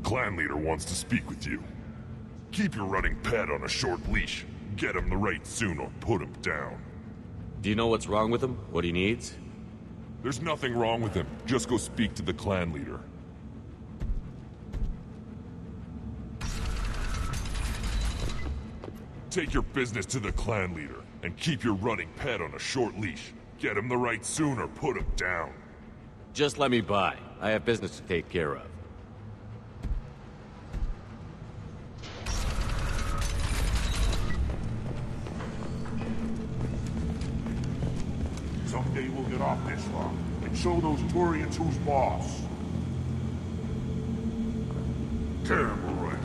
clan leader wants to speak with you. Keep your running pet on a short leash. Get him the right soon or put him down. Do you know what's wrong with him? What he needs? There's nothing wrong with him. Just go speak to the clan leader. Take your business to the clan leader, and keep your running pet on a short leash. Get him the right soon or put him down. Just let me by. I have business to take care of. Someday we'll get off this one and show those Turians who's boss. Terrible, right?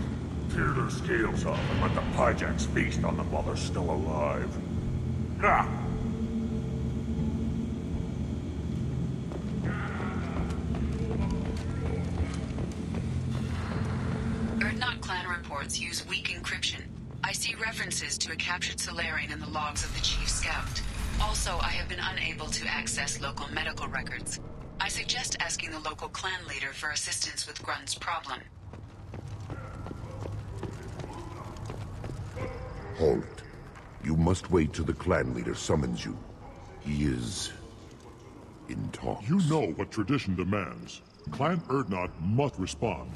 Tear their scales off and let the Pyjaks feast on them while they're still alive. Ah! Urdnot clan reports use weak encryption. I see references to a captured Solarian in the logs of the Chief Scout. Also, I have been unable to access local medical records. I suggest asking the local clan leader for assistance with Grunt's problem. Halt. You must wait till the clan leader summons you. He is in talks. You know what tradition demands. Clan Urdnot must respond.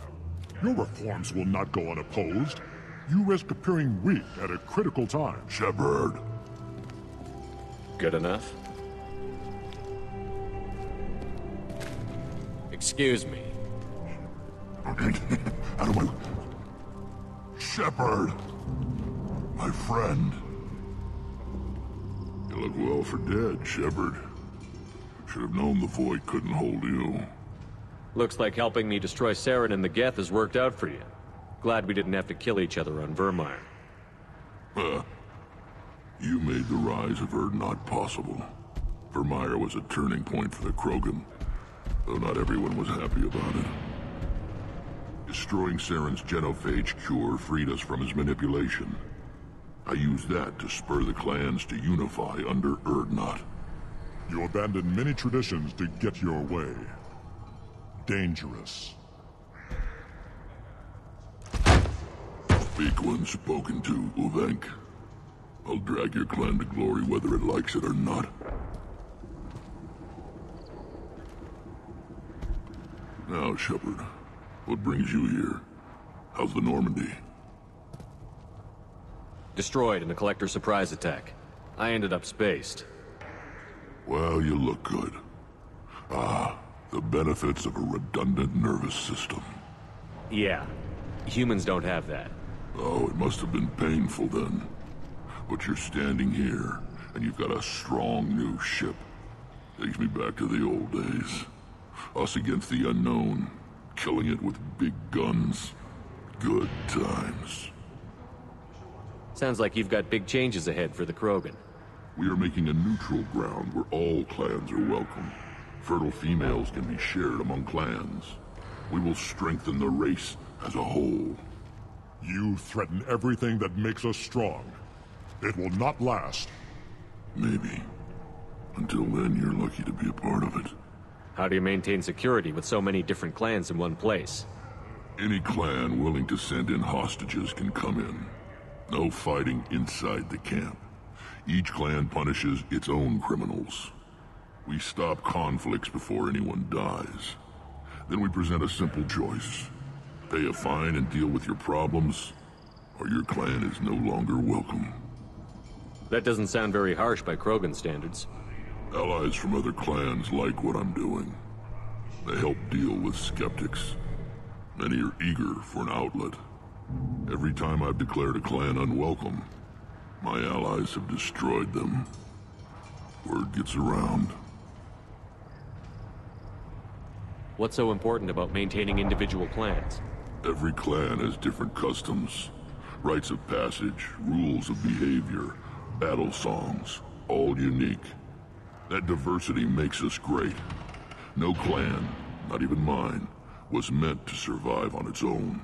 Your reforms will not go unopposed. You risk appearing weak at a critical time. Shepard. Good enough? Excuse me. Out of my... Shepard! My friend. You look well for dead, Shepard. Should have known the Void couldn't hold you. Looks like helping me destroy Saren and the Geth has worked out for you. Glad we didn't have to kill each other on Vermire. You made the rise of Urdnot possible. Vermire was a turning point for the Krogan, though not everyone was happy about it. Destroying Saren's genophage cure freed us from his manipulation. I used that to spur the clans to unify under Urdnot. You abandoned many traditions to get your way. Dangerous. Weak one spoken to, Uvenk. I'll drag your clan to glory whether it likes it or not. Now, Shepard, what brings you here? How's the Normandy? Destroyed in a Collector surprise attack. I ended up spaced. Well, you look good. Ah, the benefits of a redundant nervous system. Yeah. Humans don't have that. Oh, it must have been painful then. But you're standing here, and you've got a strong new ship. Takes me back to the old days. Us against the unknown, killing it with big guns. Good times. Sounds like you've got big changes ahead for the Krogan. We are making a neutral ground where all clans are welcome. Fertile females can be shared among clans. We will strengthen the race as a whole. You threaten everything that makes us strong. It will not last. Maybe. Until then, you're lucky to be a part of it. How do you maintain security with so many different clans in one place? Any clan willing to send in hostages can come in. No fighting inside the camp. Each clan punishes its own criminals. We stop conflicts before anyone dies. Then we present a simple choice. Pay a fine and deal with your problems, or your clan is no longer welcome. That doesn't sound very harsh by Krogan standards. Allies from other clans like what I'm doing. They help deal with skeptics. Many are eager for an outlet. Every time I've declared a clan unwelcome, my allies have destroyed them. Word gets around. What's so important about maintaining individual clans? Every clan has different customs, rites of passage, rules of behavior, battle songs, all unique. That diversity makes us great. No clan, not even mine, was meant to survive on its own.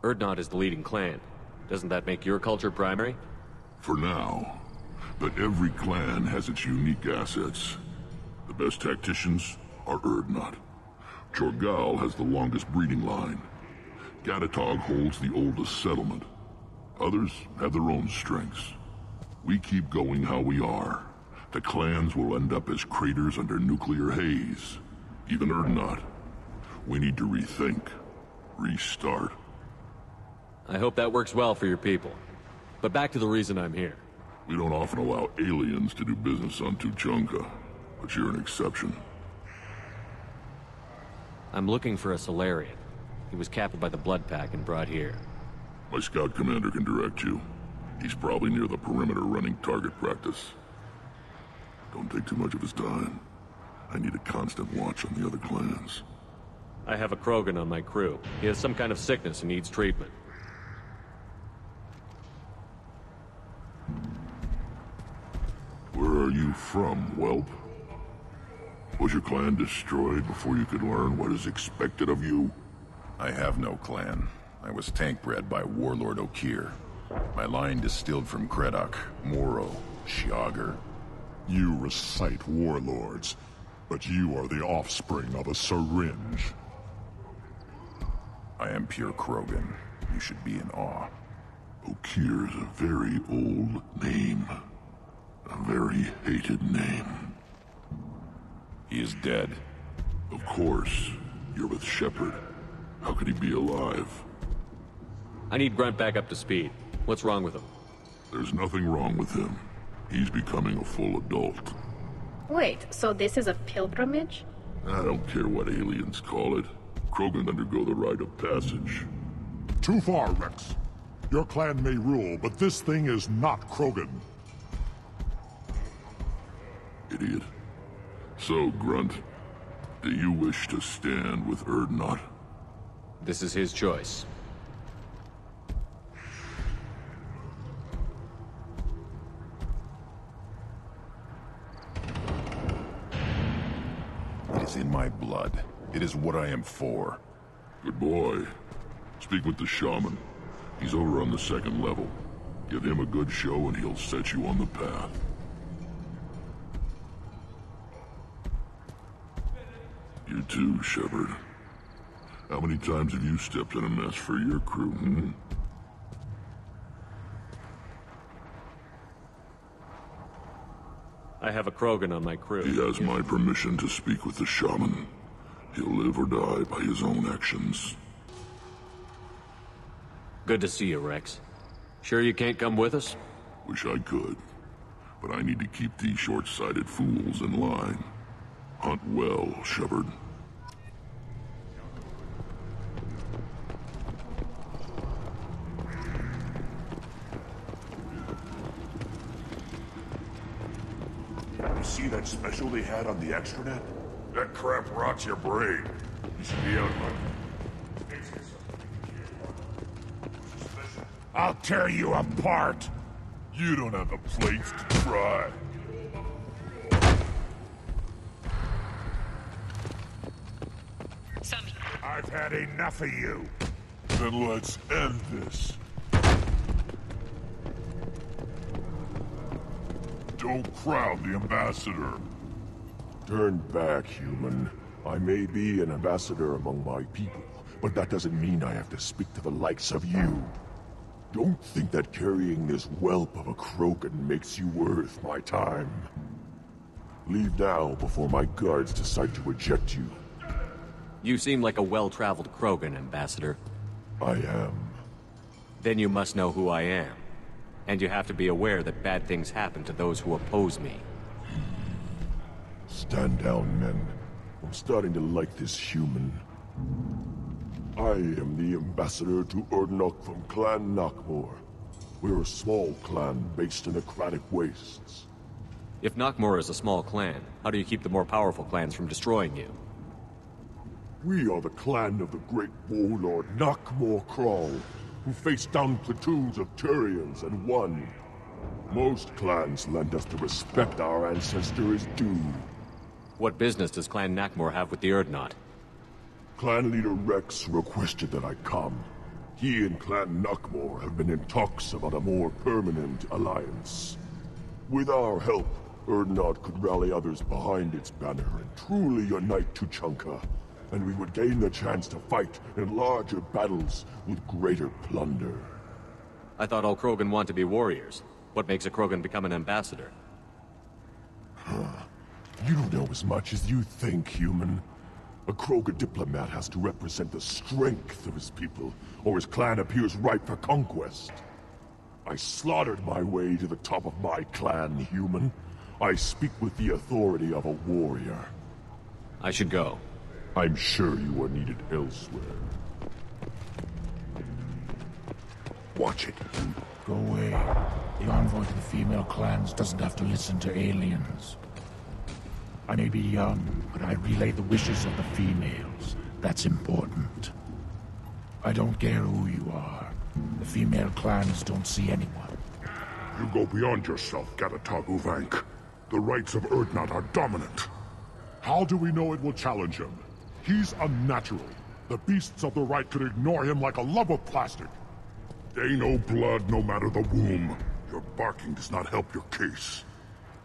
Urdnot is the leading clan. Doesn't that make your culture primary? For now. But every clan has its unique assets. The best tacticians are Urdnot. Chorgal has the longest breeding line. Gatatog holds the oldest settlement. Others have their own strengths. We keep going how we are. The clans will end up as craters under nuclear haze. Even Urdnot. We need to rethink. Restart. I hope that works well for your people. But back to the reason I'm here. We don't often allow aliens to do business on Tuchanka, but you're an exception. I'm looking for a Solarian. He was captured by the Blood Pack and brought here. My scout commander can direct you. He's probably near the perimeter running target practice. Don't take too much of his time. I need a constant watch on the other clans. I have a Krogan on my crew. He has some kind of sickness and needs treatment. Where are you from, whelp? Was your clan destroyed before you could learn what is expected of you? I have no clan. I was tank bred by Warlord Okir. My line distilled from Kredok, Moro, Shiagar. You recite warlords, but you are the offspring of a syringe. I am pure Krogan. You should be in awe. Okir is a very old name. A very hated name. He is dead. Of course. You're with Shepard. How could he be alive? I need Grunt back up to speed. What's wrong with him? There's nothing wrong with him. He's becoming a full adult. Wait, so this is a pilgrimage? I don't care what aliens call it. Krogan undergo the rite of passage. Too far, Rex. Your clan may rule, but this thing is not Krogan. Idiot. So, Grunt, do you wish to stand with Urdnot? This is his choice. It is in my blood. It is what I am for. Good boy. Speak with the shaman. He's over on the second level. Give him a good show and he'll set you on the path. You too, Shepard. How many times have you stepped in a mess for your crew, hmm? I have a Krogan on my crew. He has my permission to speak with the shaman. He'll live or die by his own actions. Good to see you, Rex. Sure you can't come with us? Wish I could. But I need to keep these short-sighted fools in line. Hunt well, Shepard. You see that special they had on the extranet? That crap rots your brain. You should be out hunting. I'll tear you apart! You don't have the plates to try. I've had enough of you. Then let's end this. Don't crowd the ambassador. Turn back, human. I may be an ambassador among my people, but that doesn't mean I have to speak to the likes of you. Don't think that carrying this whelp of a Krogan makes you worth my time. Leave now before my guards decide to eject you. You seem like a well-traveled Krogan, Ambassador. I am. Then you must know who I am. And you have to be aware that bad things happen to those who oppose me. Stand down, men. I'm starting to like this human. I am the ambassador to Urdnot from Clan Nakmor. We're a small clan based in the Kratic Wastes. If Nakmor is a small clan, how do you keep the more powerful clans from destroying you? We are the clan of the great warlord Nakmor Kral, who faced down platoons of Turians and won. Most clans lend us the respect our ancestor is due. What business does Clan Nakmor have with the Urdnot? Clan leader Rex requested that I come. He and Clan Nakmor have been in talks about a more permanent alliance. With our help, Urdnot could rally others behind its banner and truly unite Tuchanka. and we would gain the chance to fight in larger battles with greater plunder. I thought all Krogan want to be warriors. What makes a Krogan become an ambassador? You don't know as much as you think, human. A Krogan diplomat has to represent the strength of his people, or his clan appears ripe for conquest. I slaughtered my way to the top of my clan, human. I speak with the authority of a warrior. I should go. I'm sure you are needed elsewhere. Watch it. Go away. The envoy to the female clans doesn't have to listen to aliens. I may be young, but I relay the wishes of the females. That's important. I don't care who you are. The female clans don't see anyone. You go beyond yourself, Gatatog Uvank. The rights of Urdnot are dominant. How do we know it will challenge him? He's unnatural. The beasts of the right could ignore him like a lump of plastic. They know blood no matter the womb. Your barking does not help your case.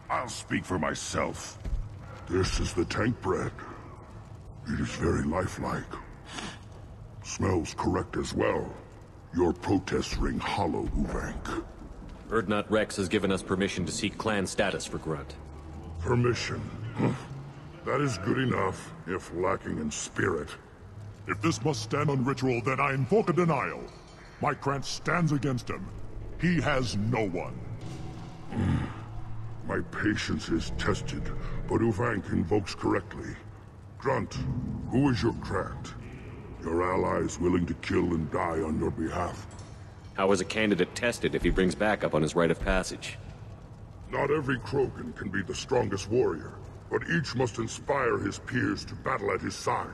I'll speak for myself. This is the tank bread. It is very lifelike. Smells correct as well. Your protests ring hollow, Uvank. Urdnot Rex has given us permission to seek clan status for Grunt. Permission? Huh. That is good enough, if lacking in spirit. If this must stand on ritual, then I invoke a denial. My clan stands against him. He has no one. My patience is tested, but Uvank invokes correctly. Grunt, who is your Krant? Your allies willing to kill and die on your behalf? How is a candidate tested if he brings backup on his rite of passage? Not every Krogan can be the strongest warrior, but each must inspire his peers to battle at his side.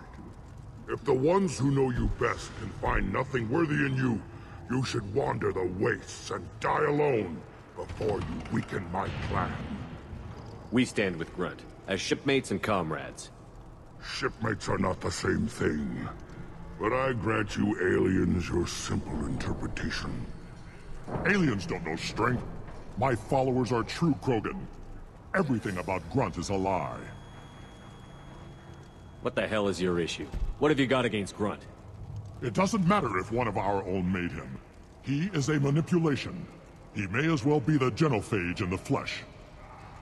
If the ones who know you best can find nothing worthy in you, you should wander the wastes and die alone before you weaken my clan. We stand with Grunt, as shipmates and comrades. Shipmates are not the same thing. But I grant you aliens your simple interpretation. Aliens don't know strength. My followers are true Krogan. Everything about Grunt is a lie. What the hell is your issue? What have you got against Grunt? It doesn't matter if one of our own made him. He is a manipulation. He may as well be the genophage in the flesh.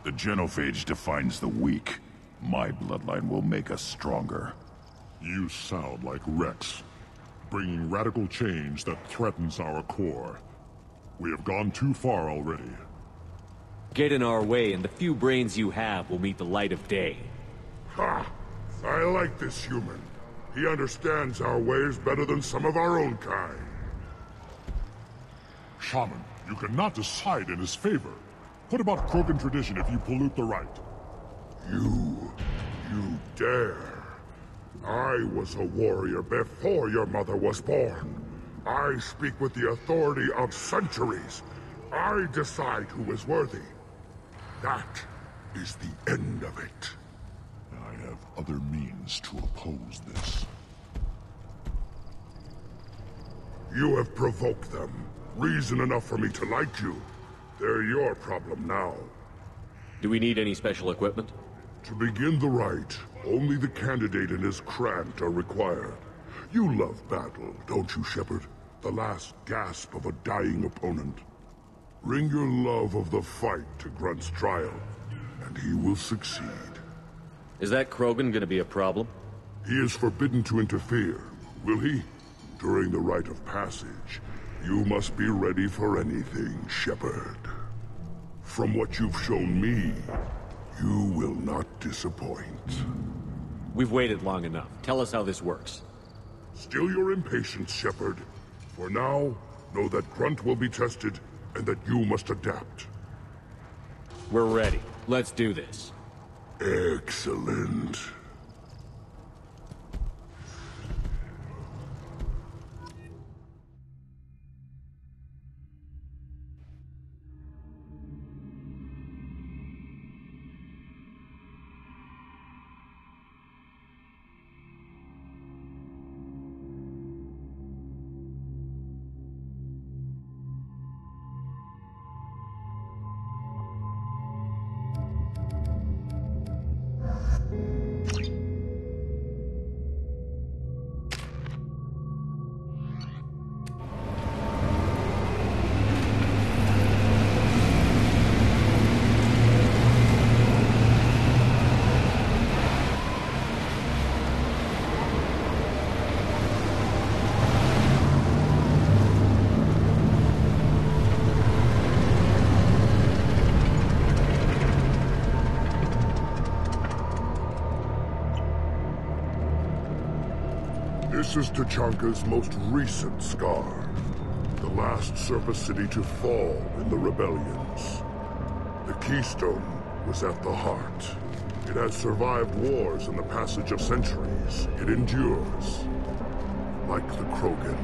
The genophage defines the weak. My bloodline will make us stronger. You sound like Rex, bringing radical change that threatens our core. We have gone too far already. Get in our way and the few brains you have will meet the light of day. Ha! I like this human. He understands our ways better than some of our own kind. Shaman, you cannot decide in his favor. What about Krogan tradition if you pollute the rite? You dare. I was a warrior before your mother was born. I speak with the authority of centuries. I decide who is worthy. That is the end of it. I have other means to oppose this. You have provoked them. Reason enough for me to like you. They're your problem now. Do we need any special equipment? To begin the rite, only the candidate and his Krant are required. You love battle, don't you, Shepard? The last gasp of a dying opponent. Bring your love of the fight to Grunt's trial, and he will succeed. Is that Krogan gonna be a problem? He is forbidden to interfere, will he? During the rite of passage, you must be ready for anything, Shepard. From what you've shown me, you will not disappoint. We've waited long enough. Tell us how this works. Still your impatience, Shepard. For now, know that Grunt will be tested, and that you must adapt. We're ready. Let's do this. Excellent. This is Tachanka's most recent scar. The last surface city to fall in the rebellions. The Keystone was at the heart. It has survived wars and the passage of centuries. It endures. Like the Krogan.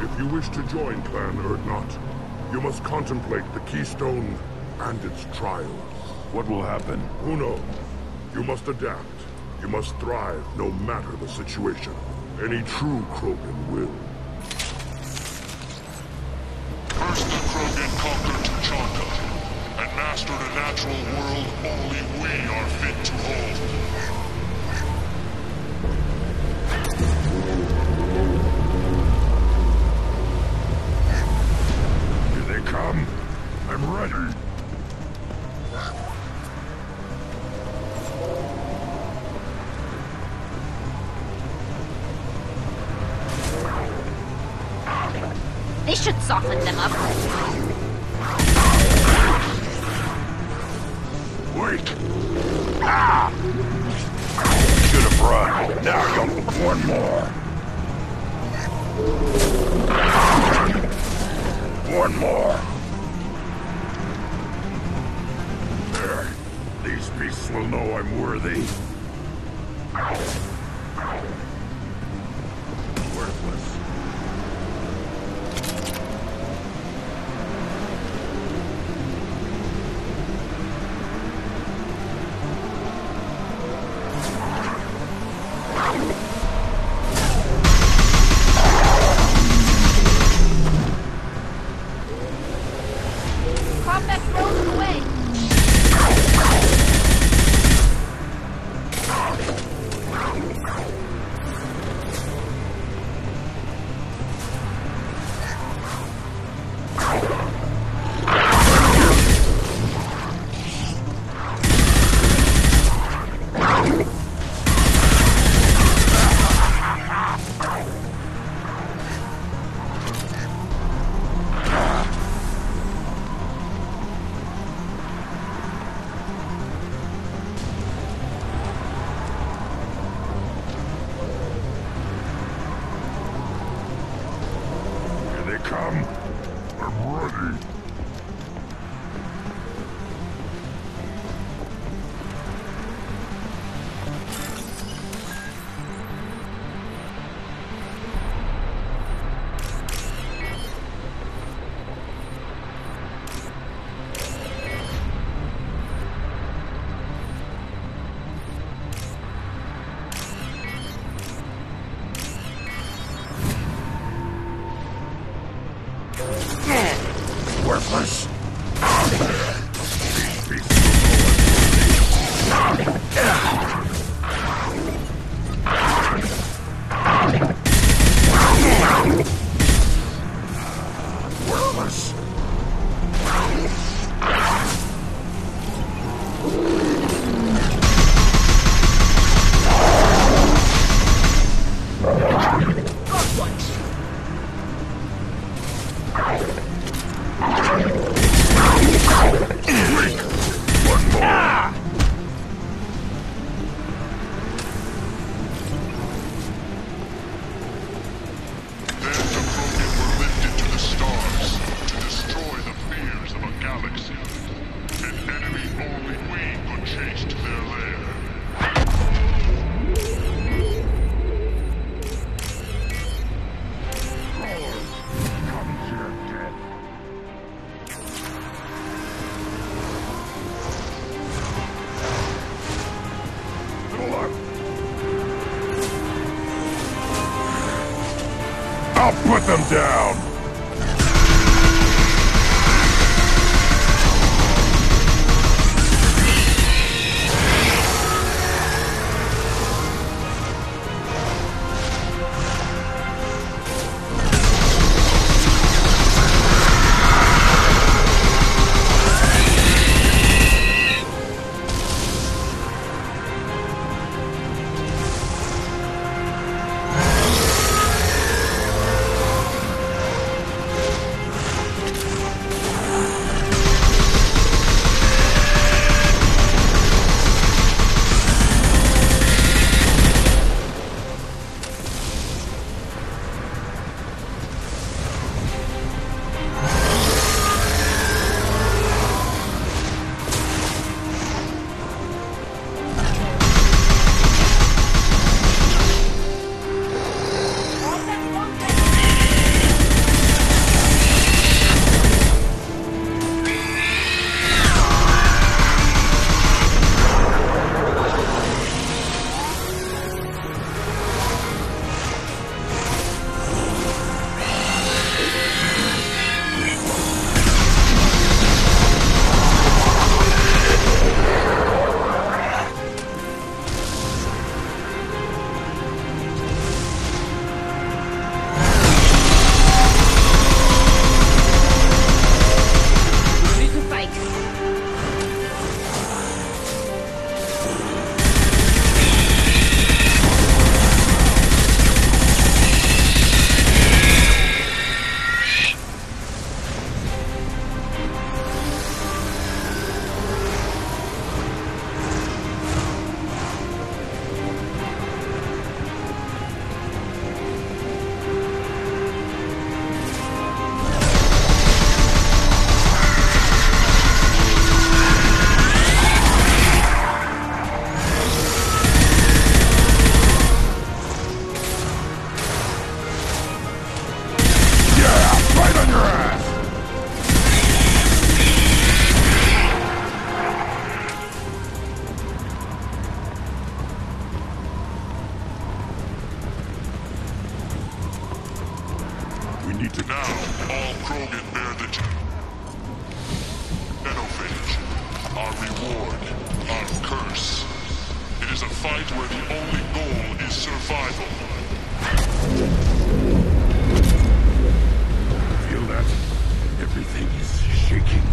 If you wish to join Clan Urdnot, you must contemplate the Keystone and its trials. What will happen? Who knows? You must adapt. You must thrive no matter the situation. Any true Krogan will. First the Krogan conquered Tachanka, and mastered a natural world only we are fit to hold. Here they come. I'm ready. This should soften them up. Wait! Ah! Should have run. Now you'll... One more. One more. There. These beasts will know I'm worthy. Worthless. Combat throws away. Come. I'm ready. Worthless. Worthless. I'll put them down! We need to... Now, all Krogan bear the genophage. Our reward, our curse. It is a fight where the only goal is survival. Feel that? Everything is shaking.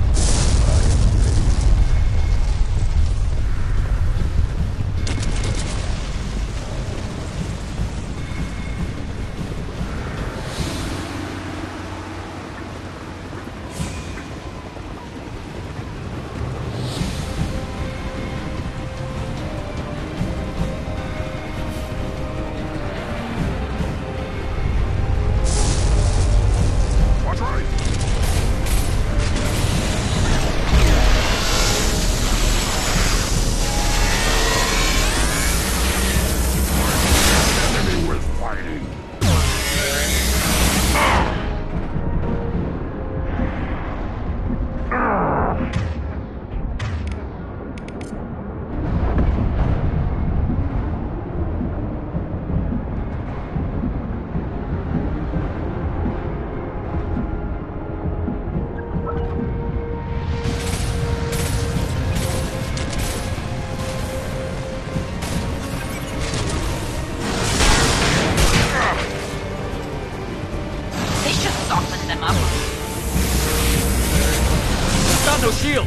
No shield!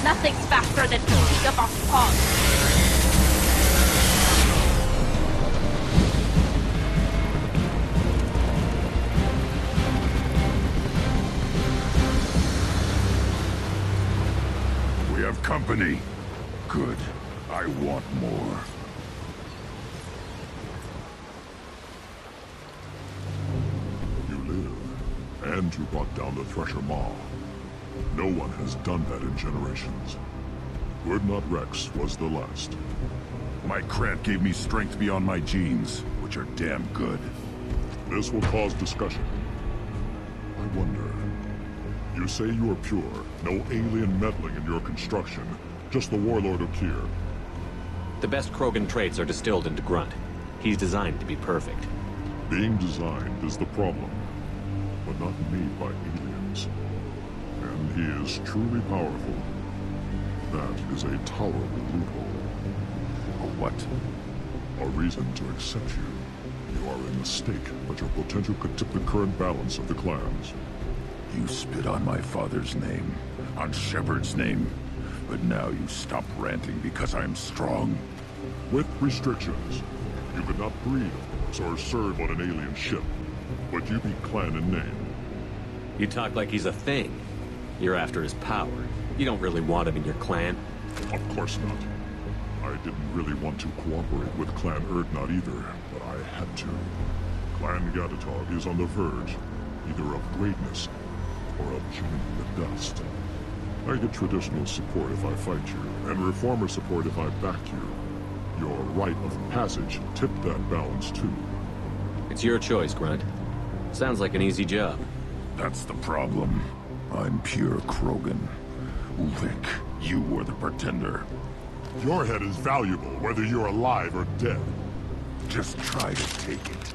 Nothing's faster than picking up off paws. We have company. Good. I want more. You live, and you brought down the Thresher Maw. No one has done that in generations. Urdnot Rex was the last. My Krat gave me strength beyond my genes, which are damn good. This will cause discussion. I wonder... You say you are pure, no alien meddling in your construction, just the Warlord Okeer. The best Krogan traits are distilled into Grunt. He's designed to be perfect. Being designed is the problem, but not made by aliens. And he is truly powerful. That is a tolerable loophole. What? A reason to accept you. You are a mistake, but your potential could tip the current balance of the clans. You spit on my father's name, on Shepard's name, but now you stop ranting because I'm strong. With restrictions. You could not breed or serve on an alien ship, but you be clan in name. You talk like he's a thing. You're after his power. You don't really want him in your clan. Of course not. I didn't really want to cooperate with Clan Urdnot either, but I had to. Clan Gatatog is on the verge, either of greatness or of joining the dust. I get traditional support if I fight you, and reformer support if I back you. Your rite of passage tipped that balance too. It's your choice, Grunt. Sounds like an easy job. That's the problem. I'm pure Krogan. Ulrich, you were the pretender. Your head is valuable, whether you're alive or dead. Just try to take it.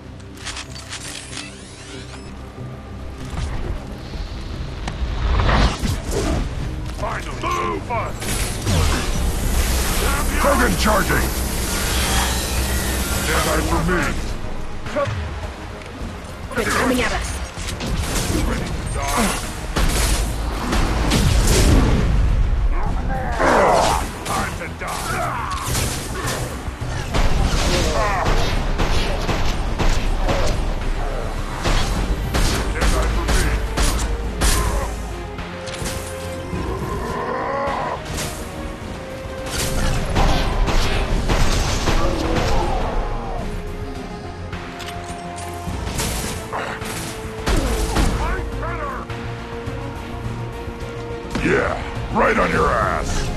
Finally! Move us! Krogan charging! Time for me! They're coming at us. Ready to die? Time to die! Right on your ass!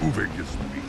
Moving is meat.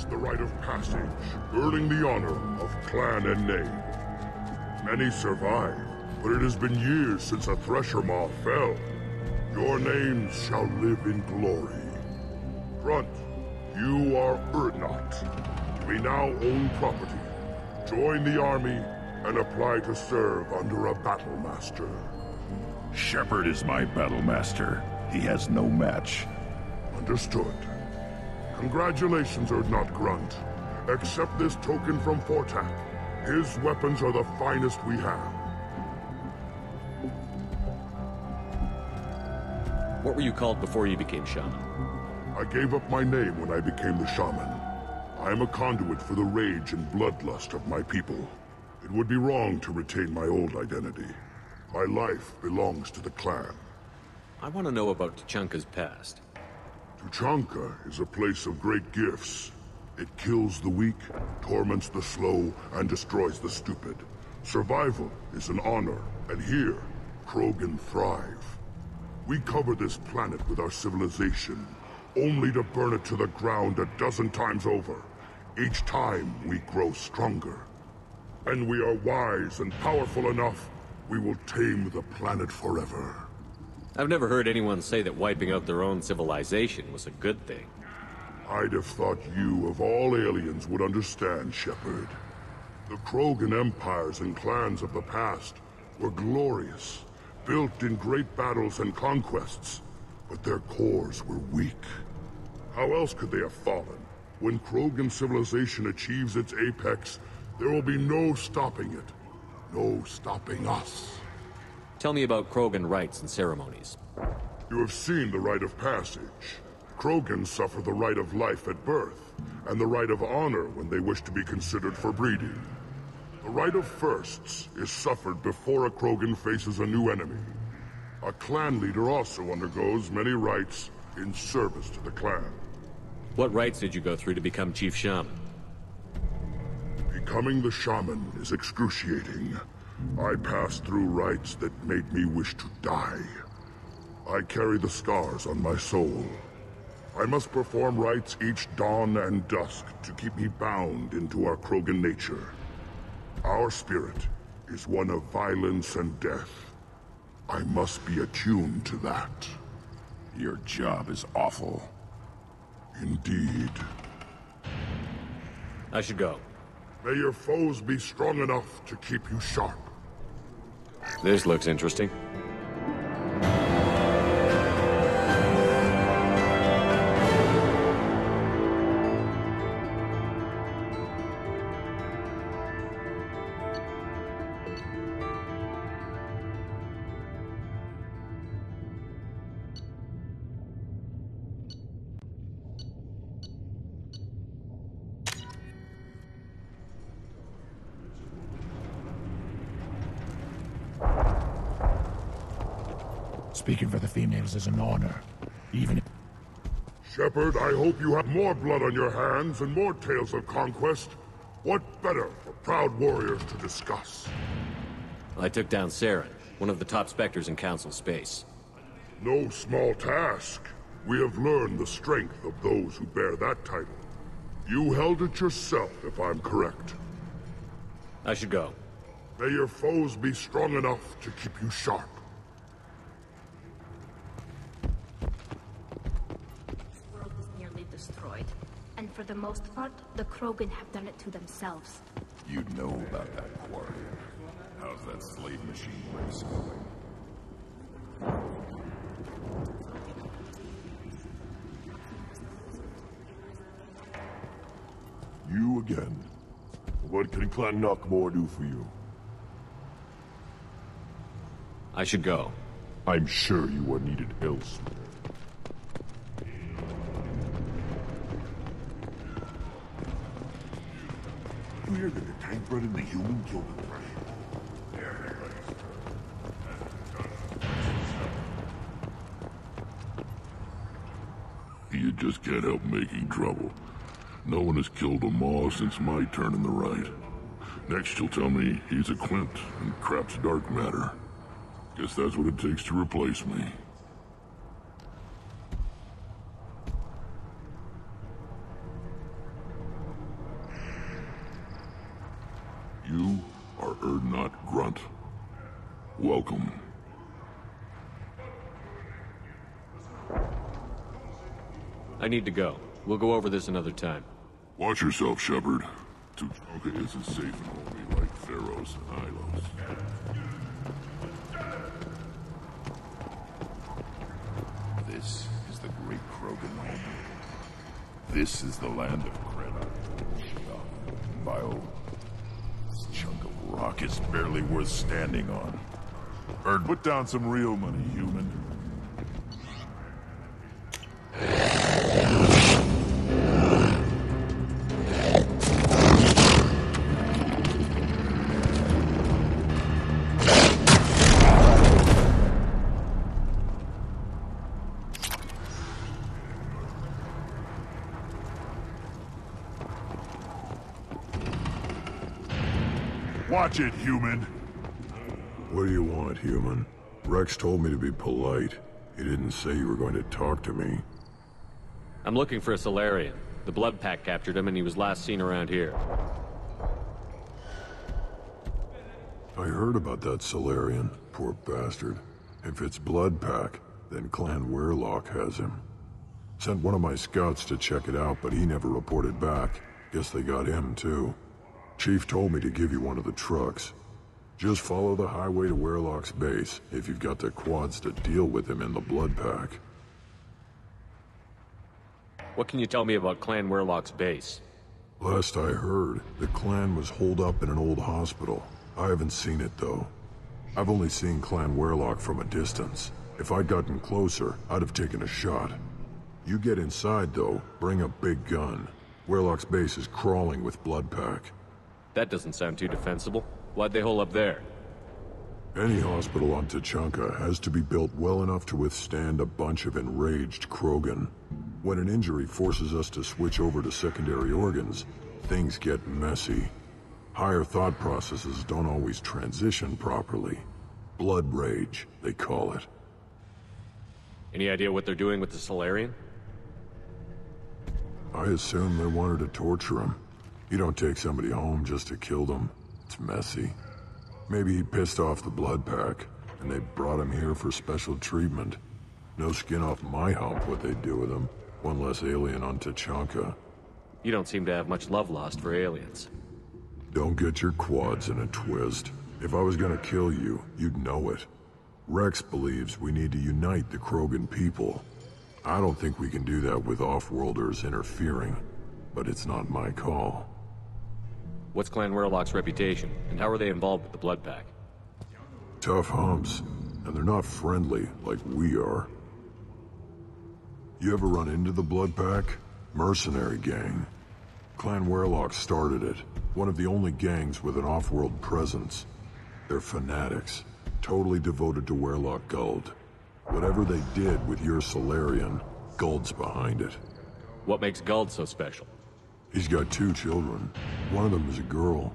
The rite of passage, earning the honor of clan and name. Many survive, but it has been years since a thresher maw fell. Your names shall live in glory. Grunt, you are Urdnot. You may now own property. Join the army and apply to serve under a battle master. Shepard is my battle master. He has no match. Understood. Congratulations, Urdnot Grunt. Accept this token from Fortak. His weapons are the finest we have. What were you called before you became shaman? I gave up my name when I became the shaman. I am a conduit for the rage and bloodlust of my people. It would be wrong to retain my old identity. My life belongs to the clan. I want to know about Tuchanka's past. Tuchanka is a place of great gifts. It kills the weak, torments the slow, and destroys the stupid. Survival is an honor, and here, Krogan thrive. We cover this planet with our civilization, only to burn it to the ground a dozen times over. Each time, we grow stronger. When we are wise and powerful enough, we will tame the planet forever. I've never heard anyone say that wiping out their own civilization was a good thing. I'd have thought you, of all aliens, would understand, Shepard. The Krogan empires and clans of the past were glorious, built in great battles and conquests, but their cores were weak. How else could they have fallen? When Krogan civilization achieves its apex, there will be no stopping it. No stopping us. Tell me about Krogan rites and ceremonies. You have seen the rite of passage. Krogans suffer the rite of life at birth, and the rite of honor when they wish to be considered for breeding. The rite of firsts is suffered before a Krogan faces a new enemy. A clan leader also undergoes many rites in service to the clan. What rites did you go through to become Chief Shaman? Becoming the shaman is excruciating. I passed through rites that made me wish to die. I carry the scars on my soul. I must perform rites each dawn and dusk to keep me bound into our Krogan nature. Our spirit is one of violence and death. I must be attuned to that. Your job is awful. Indeed. I should go. May your foes be strong enough to keep you sharp. This looks interesting. Speaking for the females is an honor, even if... Shepard, I hope you have more blood on your hands and more tales of conquest. What better for proud warriors to discuss? I took down Saren, one of the top specters in Council space. No small task. We have learned the strength of those who bear that title. You held it yourself, if I'm correct. I should go. May your foes be strong enough to keep you sharp. The world is nearly destroyed. And for the most part, the Krogan have done it to themselves. You'd know about that quarry. How's that slave machine race going? You again. What can Clan Knockmore do for you? I should go. I'm sure you are needed elsewhere. You hear that the tank bred and the human killed the Thresh? You just can't help making trouble. No one has killed a Maw since my turn in the right. Next you'll tell me he's a Quint and crap's dark matter. Guess that's what it takes to replace me. You are Urdnot Grunt. Welcome. I need to go. We'll go over this another time. Watch yourself, Shepard. Tuchanka isn't safe and homely like Theros and Ilos. This is the great Krogan home. This is the land of Predecessor. This chunk of rock is barely worth standing on. Erd, put down some real money, human. Watch it, human! What do you want, human? Rex told me to be polite. He didn't say you were going to talk to me. I'm looking for a Solarian. The Blood Pack captured him and he was last seen around here. I heard about that Solarian. Poor bastard. If it's Blood Pack, then Clan Werelock has him. Sent one of my scouts to check it out, but he never reported back. Guess they got him, too. Chief told me to give you one of the trucks. Just follow the highway to Werelock's base, if you've got the quads to deal with him in the Blood Pack. What can you tell me about Clan Werelock's base? Last I heard, the clan was holed up in an old hospital. I haven't seen it, though. I've only seen Clan Werelock from a distance. If I'd gotten closer, I'd have taken a shot. You get inside, though, bring a big gun. Werelock's base is crawling with Blood Pack. That doesn't sound too defensible. Why'd they hole up there? Any hospital on Tuchanka has to be built well enough to withstand a bunch of enraged Krogan. When an injury forces us to switch over to secondary organs, things get messy. Higher thought processes don't always transition properly. Blood rage, they call it. Any idea what they're doing with the Solarian? I assume they wanted to torture him. You don't take somebody home just to kill them. It's messy. Maybe he pissed off the Blood Pack, and they brought him here for special treatment. No skin off my hump what they'd do with him. One less alien on Tuchanka. You don't seem to have much love lost for aliens. Don't get your quads in a twist. If I was gonna kill you, you'd know it. Rex believes we need to unite the Krogan people. I don't think we can do that with off-worlders interfering, but it's not my call. What's Clan Werelock's reputation, and how are they involved with the Blood Pack? Tough humps, and they're not friendly like we are. You ever run into the Blood Pack? Mercenary gang. Clan Werelock started it, one of the only gangs with an off-world presence. They're fanatics, totally devoted to Werelock Guld. Whatever they did with your Solarian, Guld's behind it. What makes Guld so special? He's got 2 children. One of them is a girl.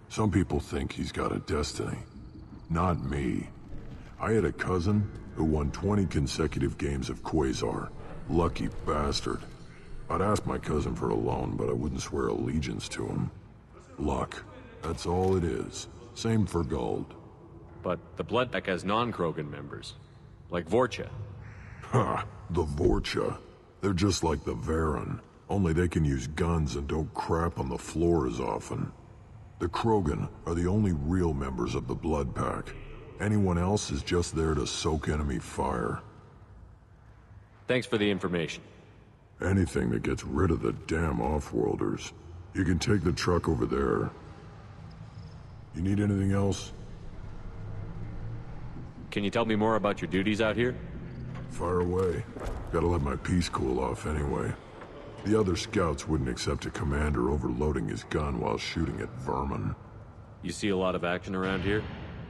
Some people think he's got a destiny. Not me. I had a cousin who won 20 consecutive games of Quasar. Lucky bastard. I'd ask my cousin for a loan, but I wouldn't swear allegiance to him. Luck. That's all it is. Same for Guld. But the Blood Pack has non-Krogan members. Like Vorcha. Ha! The Vorcha. They're just like the Varen. Only they can use guns and don't crap on the floor as often. The Krogan are the only real members of the Blood Pack. Anyone else is just there to soak enemy fire. Thanks for the information. Anything that gets rid of the damn off-worlders. You can take the truck over there. You need anything else? Can you tell me more about your duties out here? Fire away. Gotta let my piece cool off anyway. The other scouts wouldn't accept a commander overloading his gun while shooting at vermin. You see a lot of action around here?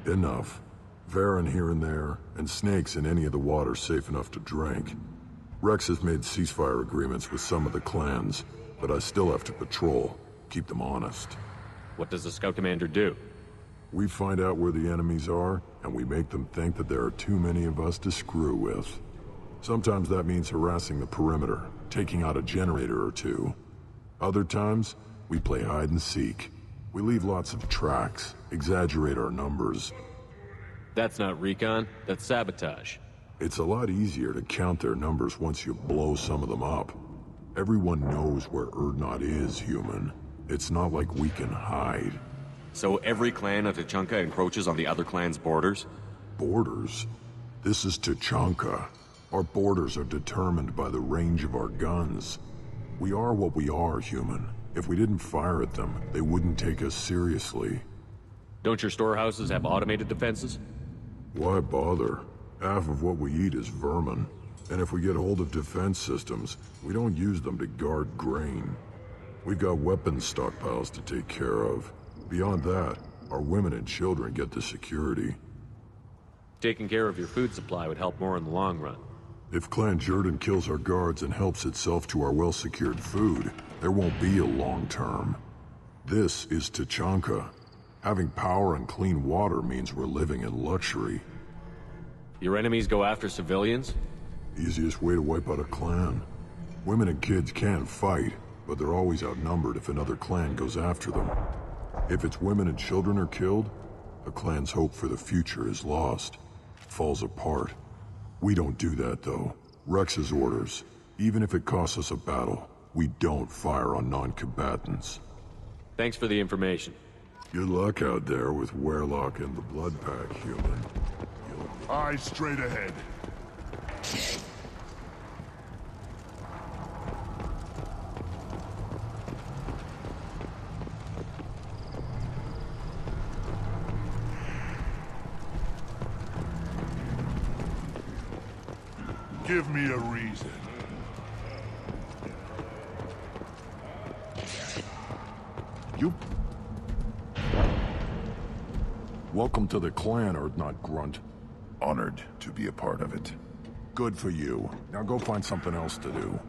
Enough. Varen here and there, and snakes in any of the water safe enough to drink. Rex has made ceasefire agreements with some of the clans, but I still have to patrol, keep them honest. What does the scout commander do? We find out where the enemies are, and we make them think that there are too many of us to screw with. Sometimes that means harassing the perimeter, taking out a generator or two. Other times, we play hide and seek. We leave lots of tracks, exaggerate our numbers. That's not recon, that's sabotage. It's a lot easier to count their numbers once you blow some of them up. Everyone knows where Urdnot is, human. It's not like we can hide. So every clan of Tuchanka encroaches on the other clan's borders? Borders? This is Tuchanka. Our borders are determined by the range of our guns. We are what we are, human. If we didn't fire at them, they wouldn't take us seriously. Don't your storehouses have automated defenses? Why bother? Half of what we eat is vermin. And if we get hold of defense systems, we don't use them to guard grain. We've got weapons stockpiles to take care of. Beyond that, our women and children get the security. Taking care of your food supply would help more in the long run. If Clan Jordan kills our guards and helps itself to our well-secured food, there won't be a long term. This is Tuchanka. Having power and clean water means we're living in luxury. Your enemies go after civilians? Easiest way to wipe out a clan. Women and kids can fight, but they're always outnumbered if another clan goes after them. If its women and children are killed, a clan's hope for the future is lost. Falls apart. We don't do that, though. Rex's orders. Even if it costs us a battle, we don't fire on non-combatants. Thanks for the information. Good luck out there with Warlock and the Blood Pack, human. Eyes straight ahead. Give me a reason. You... Welcome to the clan, Urdnot Grunt. Honored to be a part of it. Good for you. Now go find something else to do.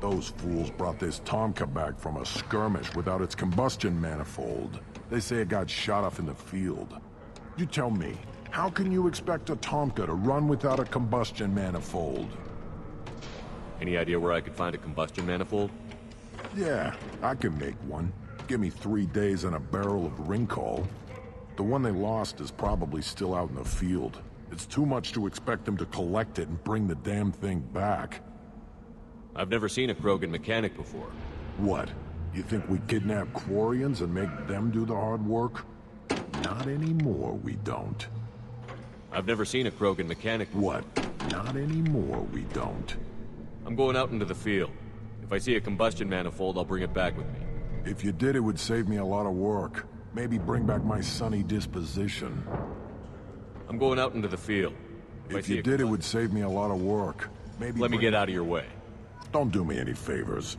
Those fools brought this Tomka back from a skirmish without its combustion manifold. They say it got shot off in the field. You tell me, how can you expect a Tomka to run without a combustion manifold? Any idea where I could find a combustion manifold? Yeah, I can make one. Give me 3 days and a barrel of Ringcall. The one they lost is probably still out in the field. It's too much to expect them to collect it and bring the damn thing back. I've never seen a Krogan mechanic before. What? You think we kidnap Quarians and make them do the hard work? Not anymore, we don't. I've never seen a Krogan mechanic before. What? Not anymore, we don't. I'm going out into the field. If I see a combustion manifold, I'll bring it back with me. If you did, it would save me a lot of work. Maybe bring back my sunny disposition. I'm going out into the field. If you did, it would save me a lot of work. Maybe let me get out of your way. Don't do me any favors.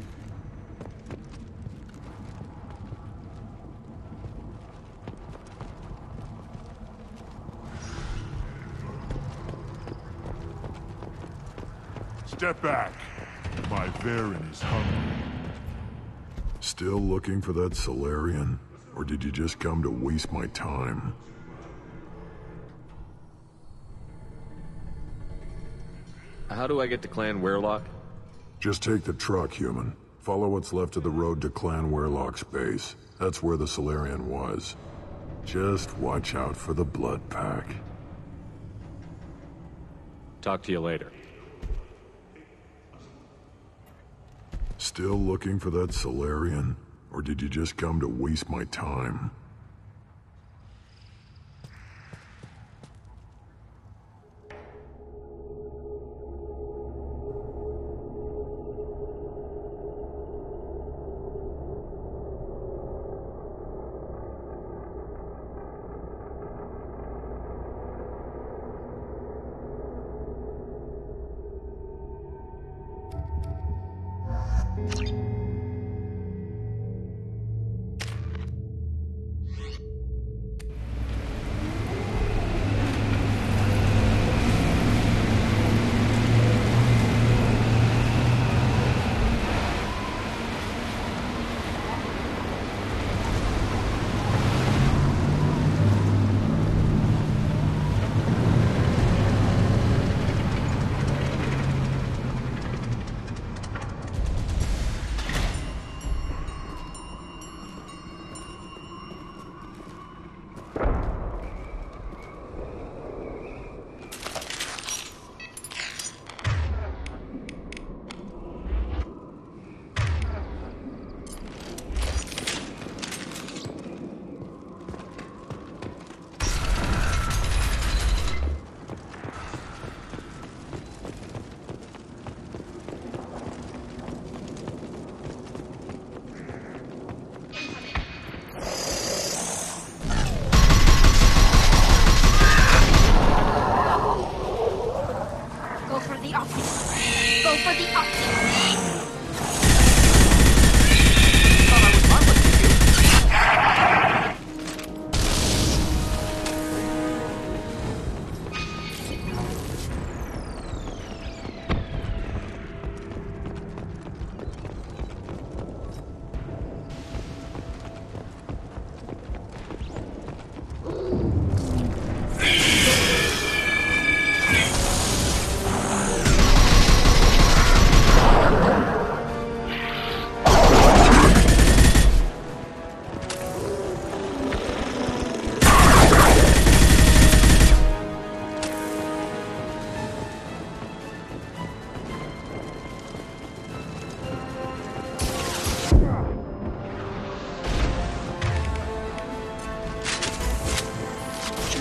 Step back. My Varen is hungry. Still looking for that Solarian? Or did you just come to waste my time? How do I get to Clan Warlock? Just take the truck, human. Follow what's left of the road to Clan Warlock's base. That's where the Solarian was. Just watch out for the Blood Pack. Talk to you later. Still looking for that Solarian? Or did you just come to waste my time?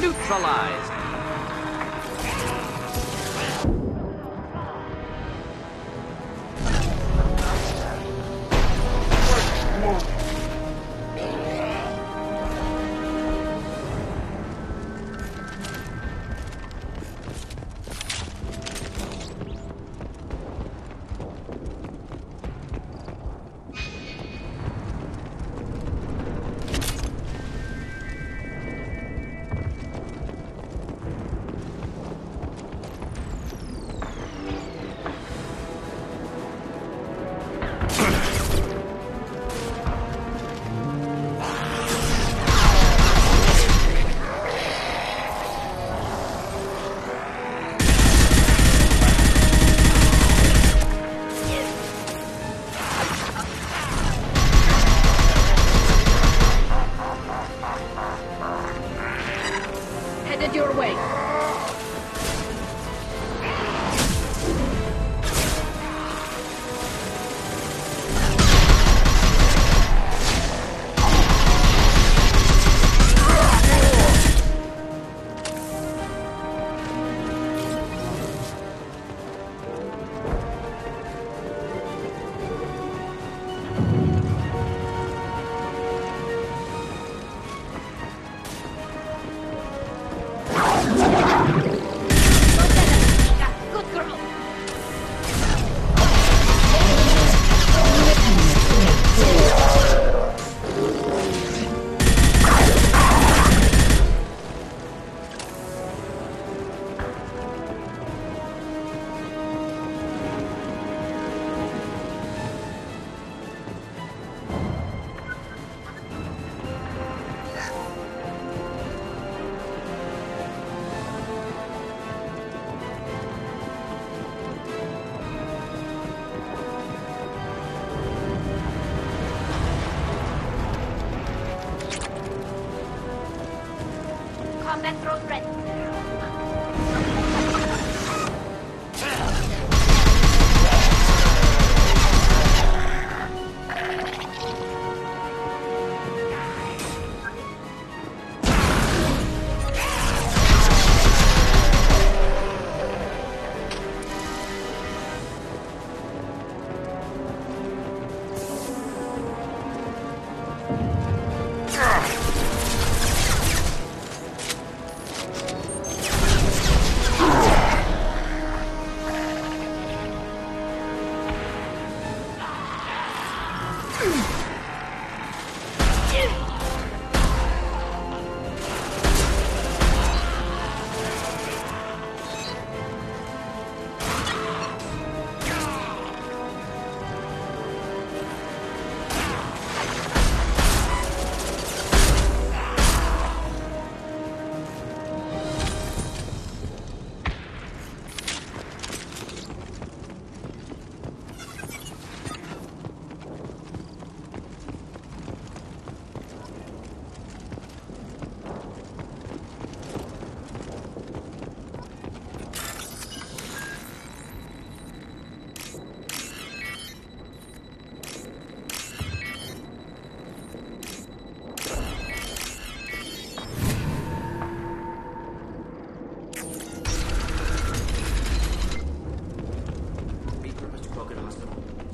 Neutralized.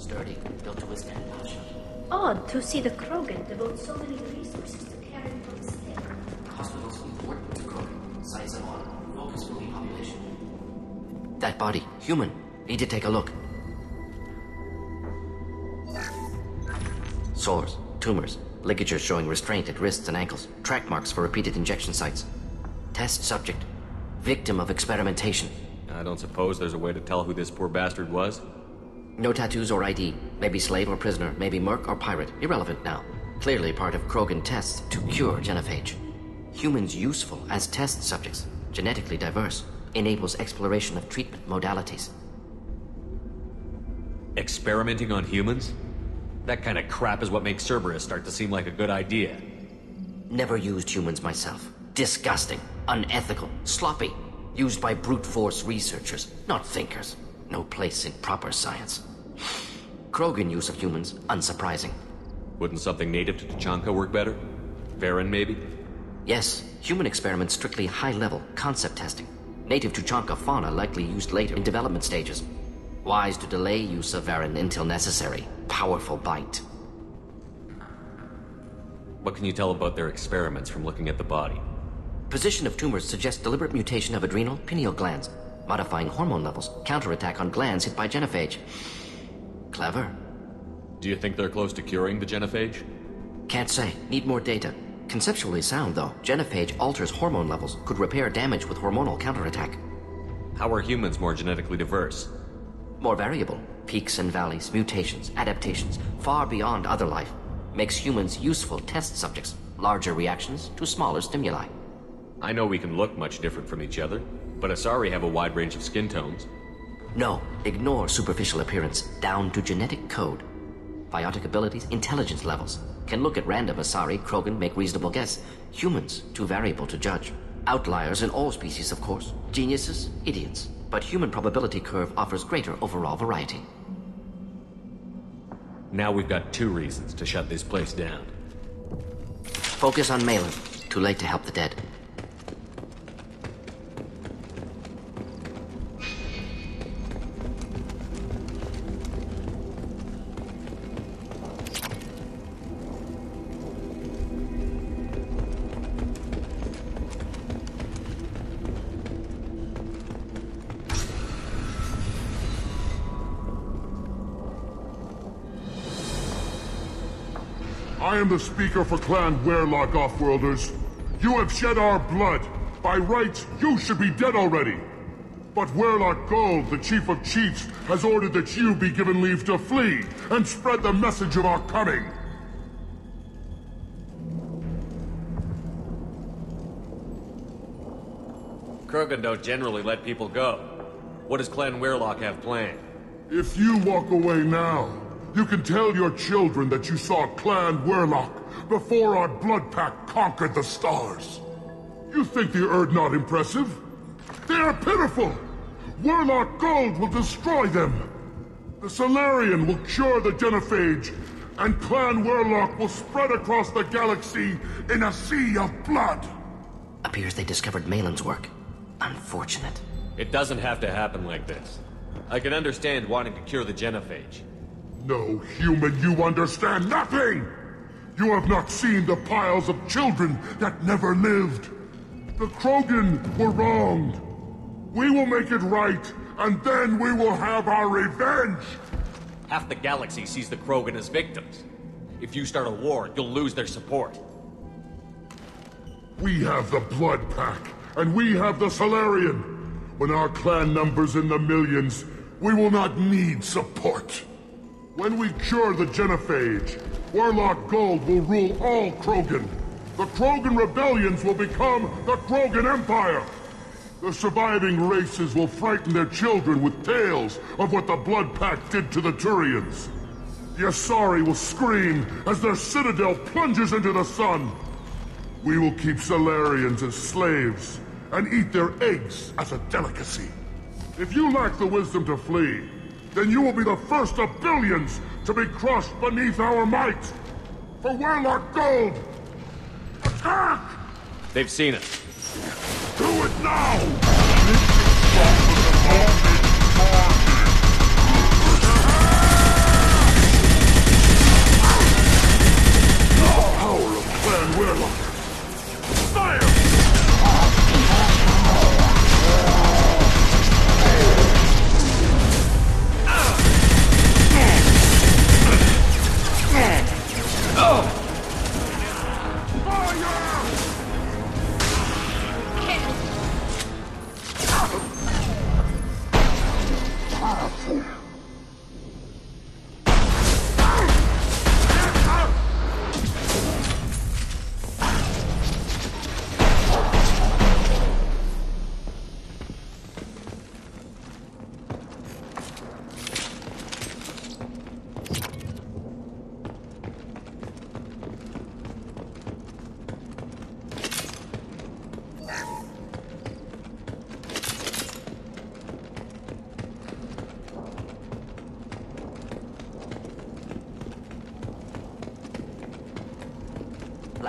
Sturdy, built to withstand bloodshed. Odd to see the Krogan devote so many resources to caring for the sick. Hospitals important to Krogan. Sites of honor. Focus for the population. That body, human. Need to take a look. Sores, tumors, ligatures showing restraint at wrists and ankles, track marks for repeated injection sites. Test subject. Victim of experimentation. I don't suppose there's a way to tell who this poor bastard was? No tattoos or ID. Maybe slave or prisoner, maybe merc or pirate. Irrelevant now. Clearly part of Krogan tests to cure genophage. Humans useful as test subjects. Genetically diverse. Enables exploration of treatment modalities. Experimenting on humans? That kind of crap is what makes Cerberus start to seem like a good idea. Never used humans myself. Disgusting. Unethical. Sloppy. Used by brute force researchers, not thinkers. No place in proper science. Krogan use of humans, unsurprising. Wouldn't something native to Tuchanka work better? Varen, maybe? Yes, human experiments strictly high-level, concept testing. Native Tuchanka fauna likely used later in development stages. Wise to delay use of Varen until necessary. Powerful bite. What can you tell about their experiments from looking at the body? Position of tumors suggests deliberate mutation of adrenal, pineal glands, modifying hormone levels, counterattack on glands hit by genophage. Clever. Do you think they're close to curing the genophage? Can't say. Need more data. Conceptually sound, though. Genophage alters hormone levels, could repair damage with hormonal counterattack. How are humans more genetically diverse? More variable. Peaks and valleys, mutations, adaptations, far beyond other life. Makes humans useful test subjects. Larger reactions to smaller stimuli. I know we can look much different from each other, but Asari have a wide range of skin tones. No, ignore superficial appearance, down to genetic code. Biotic abilities, intelligence levels. Can look at random Asari, Krogan, make reasonable guess. Humans, too variable to judge. Outliers in all species, of course. Geniuses, idiots. But human probability curve offers greater overall variety. Now we've got 2 reasons to shut this place down. Focus on Malin. Too late to help the dead. I am the speaker for Clan Werlock, Offworlders. You have shed our blood. By rights, you should be dead already. But Werlock Gold, the Chief of Chiefs, has ordered that you be given leave to flee and spread the message of our coming. Krogan don't generally let people go. What does Clan Werlock have planned? If you walk away now, you can tell your children that you saw Clan Werlock before our blood pact conquered the stars. You think the Erd not impressive? They are pitiful! Werlock Gold will destroy them! The Solarian will cure the genophage, and Clan Werlock will spread across the galaxy in a sea of blood! Appears they discovered Malin's work. Unfortunate. It doesn't have to happen like this. I can understand wanting to cure the genophage. No, human, you understand nothing! You have not seen the piles of children that never lived. The Krogan were wronged. We will make it right, and then we will have our revenge! Half the galaxy sees the Krogan as victims. If you start a war, you'll lose their support. We have the Blood Pack, and we have the Solarian. When our clan numbers in the millions, we will not need support. When we cure the genophage, Werlock Gold will rule all Krogan. The Krogan rebellions will become the Krogan Empire. The surviving races will frighten their children with tales of what the Blood Pact did to the Turians. The Asari will scream as their citadel plunges into the sun. We will keep Solarians as slaves and eat their eggs as a delicacy. If you lack the wisdom to flee, then you will be the first of billions to be crushed beneath our might! For Werlock Gold! Attack! They've seen us. Do it now!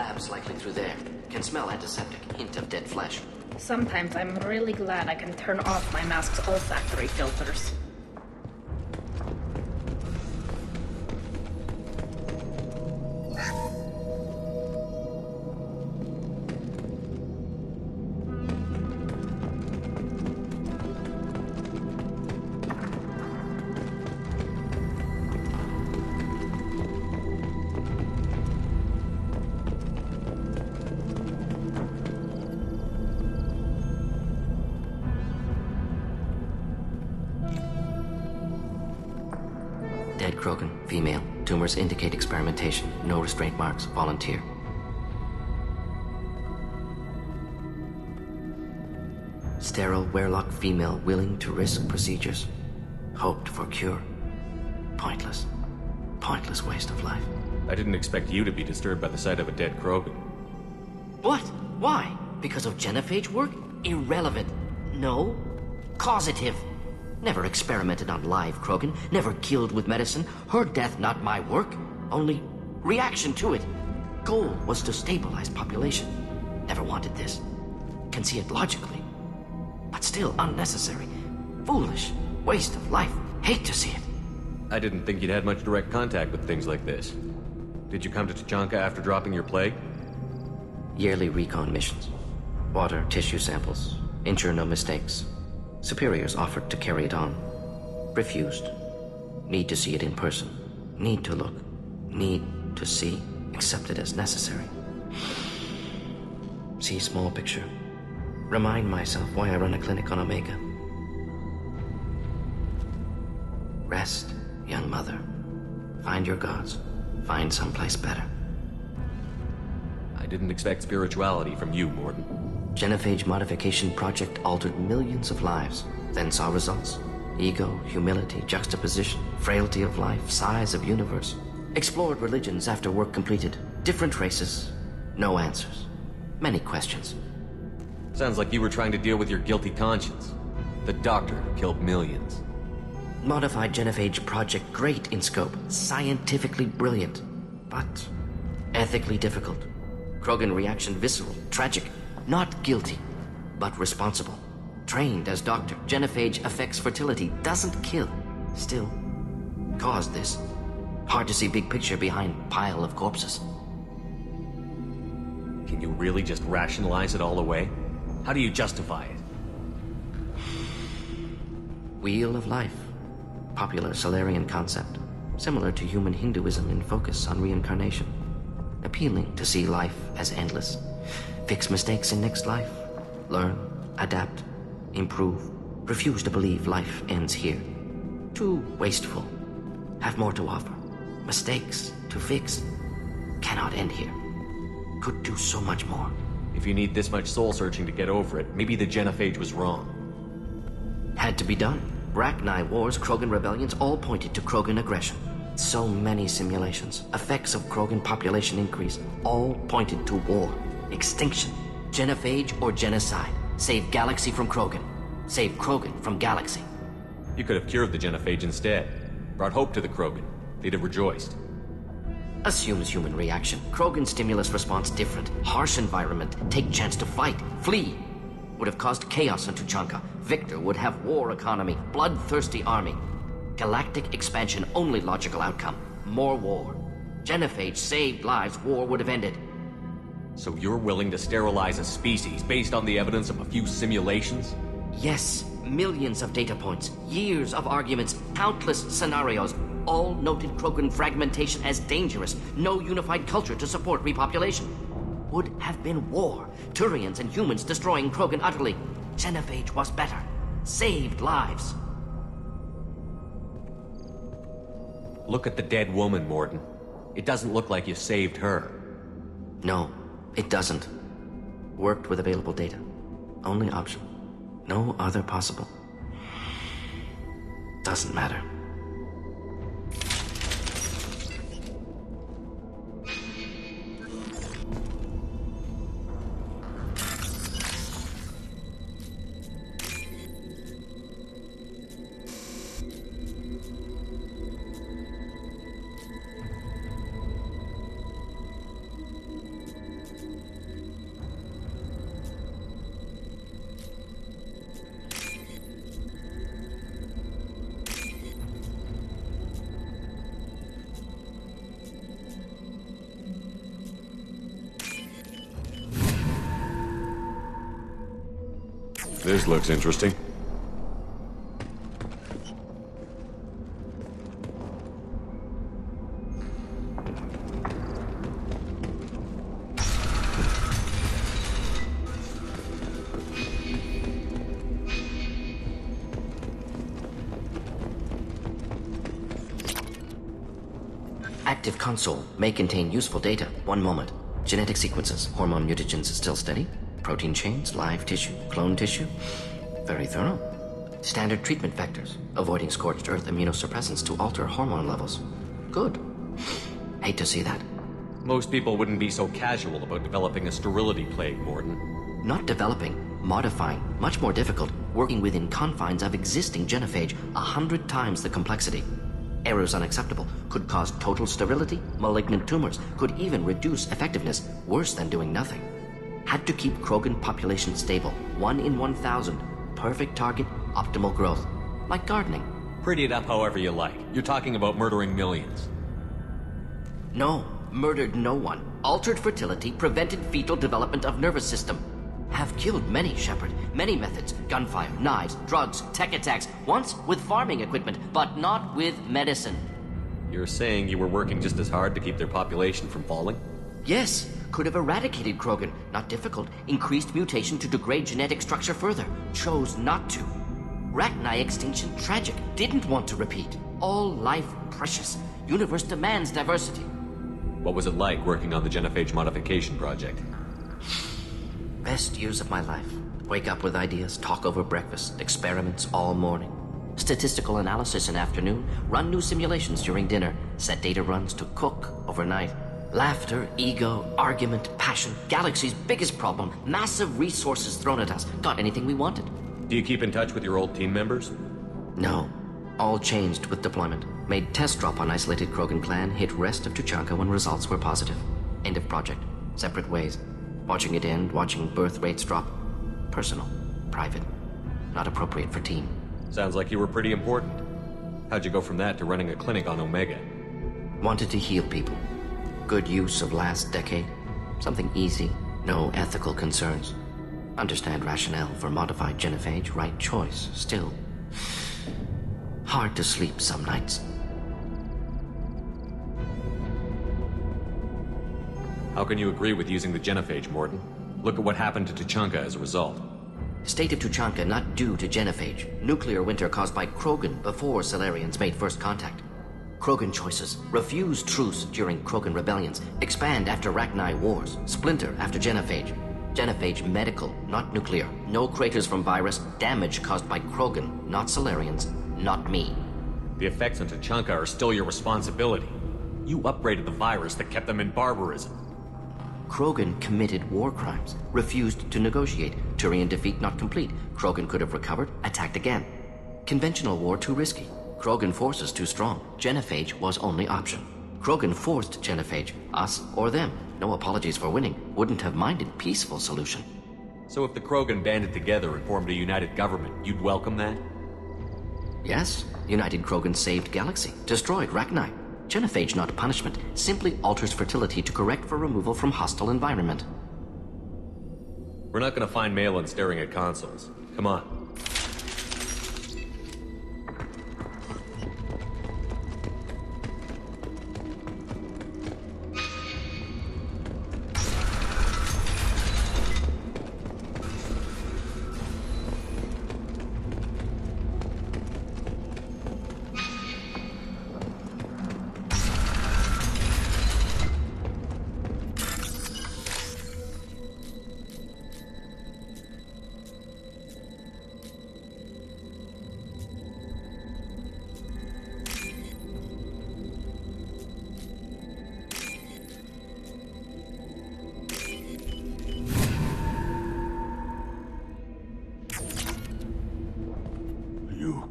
Lab's likely through there. Can smell antiseptic, hint of dead flesh. Sometimes I'm really glad I can turn off my mask's olfactory filters. Dead Krogan, female. Tumors indicate experimentation. No restraint marks. Volunteer. Sterile Werelock female willing to risk procedures. Hoped for cure. Pointless. Pointless waste of life. I didn't expect you to be disturbed by the sight of a dead Krogan. What? Why? Because of genophage work? Irrelevant. No. Causative. Never experimented on live Krogan. Never killed with medicine. Her death not my work. Only reaction to it. Goal was to stabilize population. Never wanted this. Can see it logically. But still unnecessary. Foolish. Waste of life. Hate to see it. I didn't think you'd had much direct contact with things like this. Did you come to Tuchanka after dropping your plague? Yearly recon missions. Water, tissue samples. Ensure no mistakes. Superiors offered to carry it on. Refused. Need to see it in person. Need to look. Need to see. Accepted as necessary. See small picture. Remind myself why I run a clinic on Omega. Rest, young mother. Find your gods. Find someplace better. I didn't expect spirituality from you, Mordin. Genophage modification project altered millions of lives, then saw results. Ego, humility, juxtaposition, frailty of life, size of universe. Explored religions after work completed. Different races. No answers. Many questions. Sounds like you were trying to deal with your guilty conscience. The doctor who killed millions. Modified genophage project great in scope. Scientifically brilliant. But ethically difficult. Krogan reaction visceral, tragic. Not guilty, but responsible. Trained as doctor, genophage affects fertility, doesn't kill. Still, caused this. Hard to see big picture behind pile of corpses. Can you really just rationalize it all away? How do you justify it? Wheel of life. Popular Solarian concept. Similar to human Hinduism in focus on reincarnation. Appealing to see life as endless. Fix mistakes in next life. Learn, adapt, improve. Refuse to believe life ends here. Too wasteful. Have more to offer. Mistakes to fix. Cannot end here. Could do so much more. If you need this much soul searching to get over it, maybe the genophage was wrong. Had to be done. Rachni wars, Krogan rebellions, all pointed to Krogan aggression. So many simulations. Effects of Krogan population increase. All pointed to war. Extinction. Genophage or genocide. Save galaxy from Krogan. Save Krogan from galaxy. You could have cured the genophage instead. Brought hope to the Krogan. They'd have rejoiced. Assumes human reaction. Krogan stimulus response different. Harsh environment. Take chance to fight. Flee. Would have caused chaos in Tuchanka. Victor would have war economy. Bloodthirsty army. Galactic expansion only logical outcome. More war. Genophage saved lives. War would have ended. So you're willing to sterilize a species based on the evidence of a few simulations? Yes. Millions of data points. Years of arguments. Countless scenarios. All noted Krogan fragmentation as dangerous. No unified culture to support repopulation. Would have been war. Turians and humans destroying Krogan utterly. Genophage was better. Saved lives. Look at the dead woman, Mordin. It doesn't look like you saved her. No, it doesn't. Worked with available data. Only option. No other possible. Doesn't matter. This looks interesting. Active console may contain useful data. One moment. Genetic sequences, hormone mutagens still steady. Protein chains, live tissue, clone tissue. Very thorough. Standard treatment vectors, avoiding scorched earth immunosuppressants to alter hormone levels. Good. Hate to see that. Most people wouldn't be so casual about developing a sterility plague, Morden. Not developing, modifying, much more difficult, working within confines of existing genophage, 100 times the complexity. Errors unacceptable, could cause total sterility, malignant tumors, could even reduce effectiveness, worse than doing nothing. Had to keep Krogan population stable, 1 in 1,000. Perfect target, optimal growth. Like gardening. Pretty it up however you like. You're talking about murdering millions. No, murdered no one. Altered fertility, prevented fetal development of nervous system. Have killed many, Shepard. Many methods. Gunfire, knives, drugs, tech attacks. Once with farming equipment, but not with medicine. You're saying you were working just as hard to keep their population from falling? Yes. Could have eradicated Krogan. Not difficult. Increased mutation to degrade genetic structure further. Chose not to. Rachni extinction tragic. Didn't want to repeat. All life precious. Universe demands diversity. What was it like working on the genophage modification project? Best years of my life. Wake up with ideas, talk over breakfast, experiments all morning. Statistical analysis in afternoon, run new simulations during dinner, set data runs to cook overnight. Laughter, ego, argument, passion, galaxy's biggest problem, massive resources thrown at us. Got anything we wanted. Do you keep in touch with your old team members? No. All changed with deployment. Made test drop on isolated Krogan clan, hit rest of Tuchanka when results were positive. End of project. Separate ways. Watching it end, watching birth rates drop. Personal. Private. Not appropriate for team. Sounds like you were pretty important. How'd you go from that to running a clinic on Omega? Wanted to heal people. Good use of last decade. Something easy. No ethical concerns. Understand rationale for modified genophage. Right choice. Still. Hard to sleep some nights. How can you agree with using the genophage, Morden? Look at what happened to Tuchanka as a result. State of Tuchanka not due to genophage. Nuclear winter caused by Krogan before Salarians made first contact. Krogan choices. Refuse truce during Krogan rebellions. Expand after Rachni wars. Splinter after genophage. Genophage medical, not nuclear. No craters from virus. Damage caused by Krogan, not Salarians, not me. The effects on Tuchanka are still your responsibility. You upgraded the virus that kept them in barbarism. Krogan committed war crimes. Refused to negotiate. Turian defeat not complete. Krogan could have recovered, attacked again. Conventional war too risky. Krogan forces too strong. Genophage was only option. Krogan forced genophage. Us or them. No apologies for winning. Wouldn't have minded peaceful solution. So if the Krogan banded together and formed a united government, you'd welcome that? Yes. United Krogan saved Galaxy. Destroyed Rachni. Genophage not punishment. Simply alters fertility to correct for removal from hostile environment. We're not gonna find Malin staring at consoles. Come on.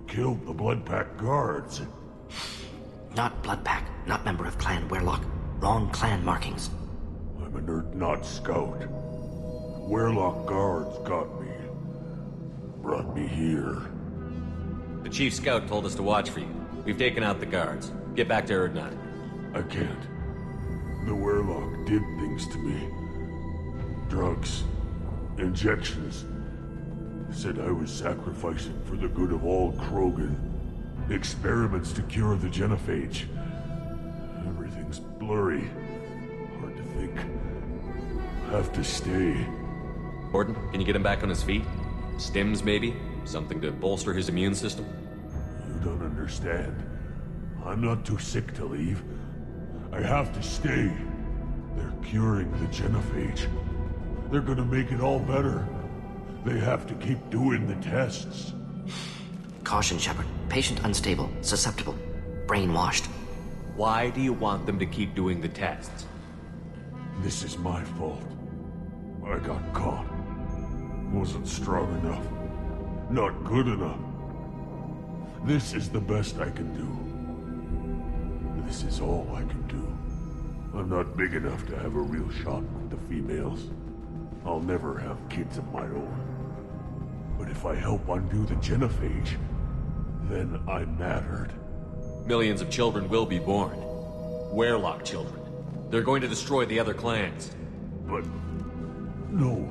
Killed the Blood Pack guards. Not Blood Pack, not member of Clan Werlock. Wrong clan markings. I'm a nerd not scout. Werlock guards got me. Brought me here. The chief scout told us to watch for you. We've taken out the guards. Get back to Erdnot. I can't. The Werlock did things to me. Drugs. Injections. Said I was sacrificing for the good of all Krogan. Experiments to cure the genophage. Everything's blurry. Hard to think. Have to stay. Gordon, can you get him back on his feet? Stims, maybe? Something to bolster his immune system? You don't understand. I'm not too sick to leave. I have to stay. They're curing the genophage. They're gonna make it all better. They have to keep doing the tests. Caution, Shepard. Patient unstable, susceptible, brainwashed. Why do you want them to keep doing the tests? This is my fault. I got caught. Wasn't strong enough. Not good enough. This is the best I can do. This is all I can do. I'm not big enough to have a real shot with the females. I'll never have kids of my own. But if I help undo the genophage, then I mattered. Millions of children will be born. Werelock children. They're going to destroy the other clans. But... no.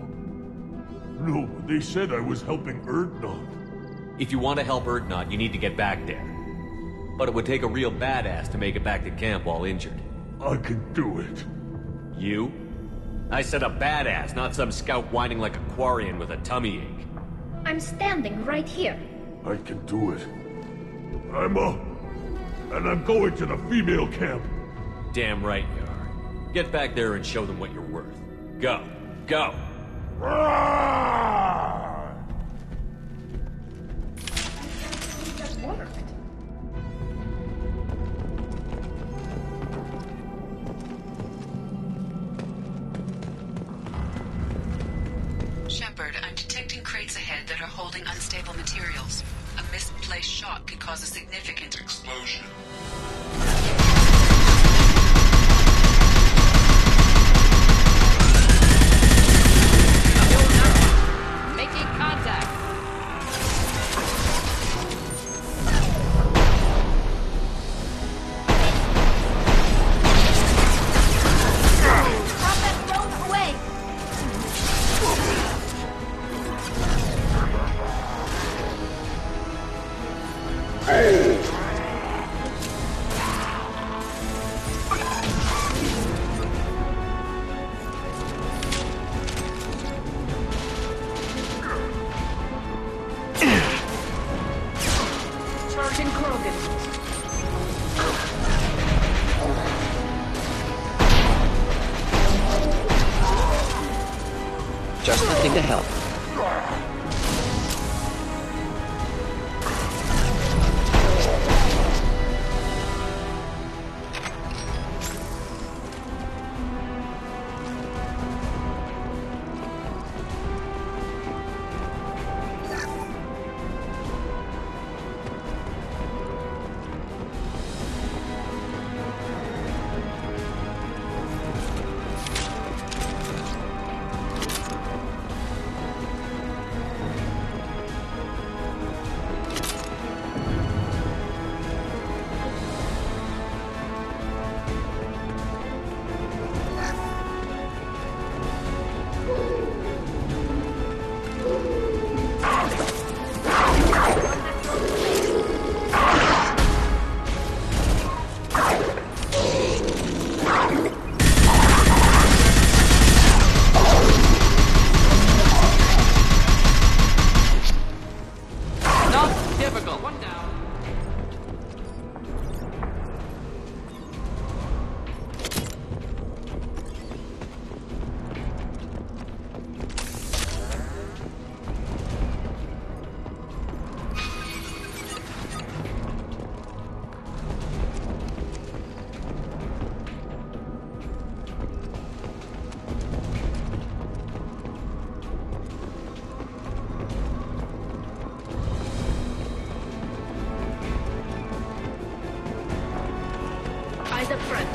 No, they said I was helping Urdnot. If you want to help Urdnot, you need to get back there. But it would take a real badass to make it back to camp while injured. I can do it. You? I said a badass, not some scout whining like a Quarian with a tummy ache. I'm standing right here. I can do it. I'm up. And I'm going to the female camp. Damn right you are. Get back there and show them what you're worth. Go. Go! Shepard, I'm detecting crates ahead that are holding unstable materials. A misplaced shot could cause a significant explosion. Making contact. Drop that drone away! Charging Krogan. Just looking to help. Eyes up front.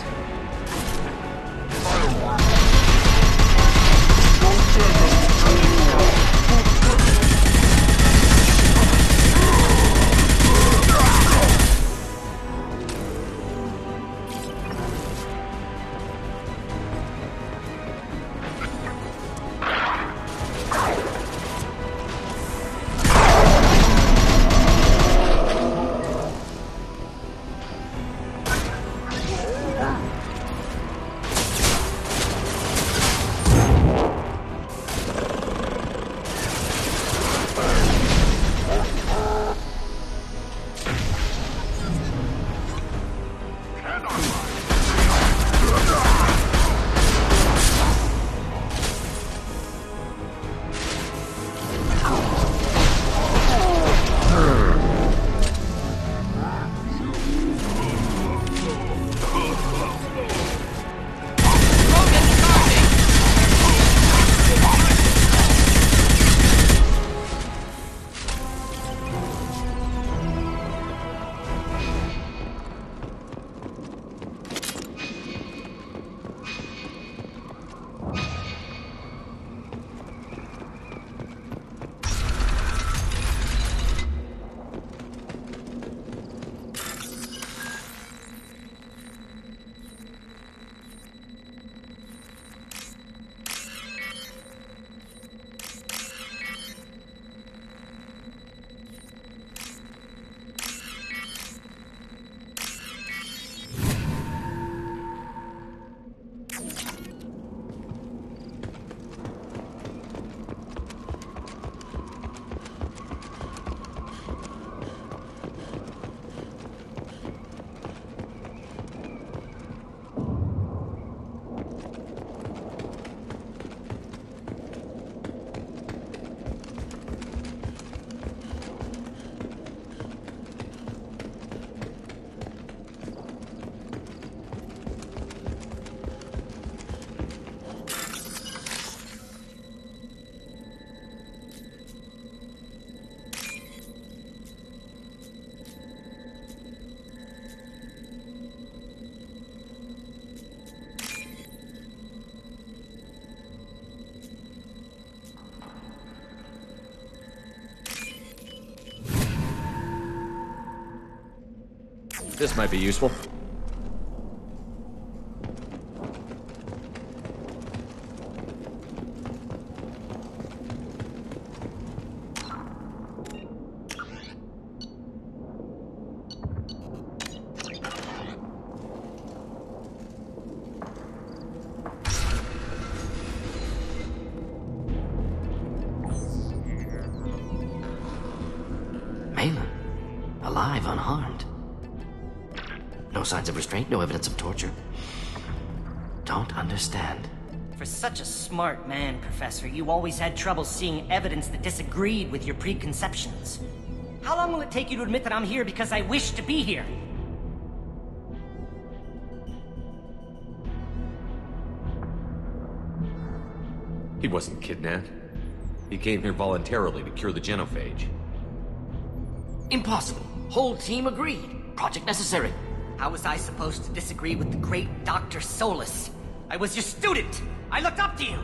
This might be useful. Alive, unharmed. No signs of restraint, no evidence of torture. Don't understand. For such a smart man, Professor, you always had trouble seeing evidence that disagreed with your preconceptions. How long will it take you to admit that I'm here because I wish to be here? He wasn't kidnapped. He came here voluntarily to cure the genophage. Impossible. Whole team agreed. Project necessary. How was I supposed to disagree with the great Dr. Solus? I was your student! I looked up to you!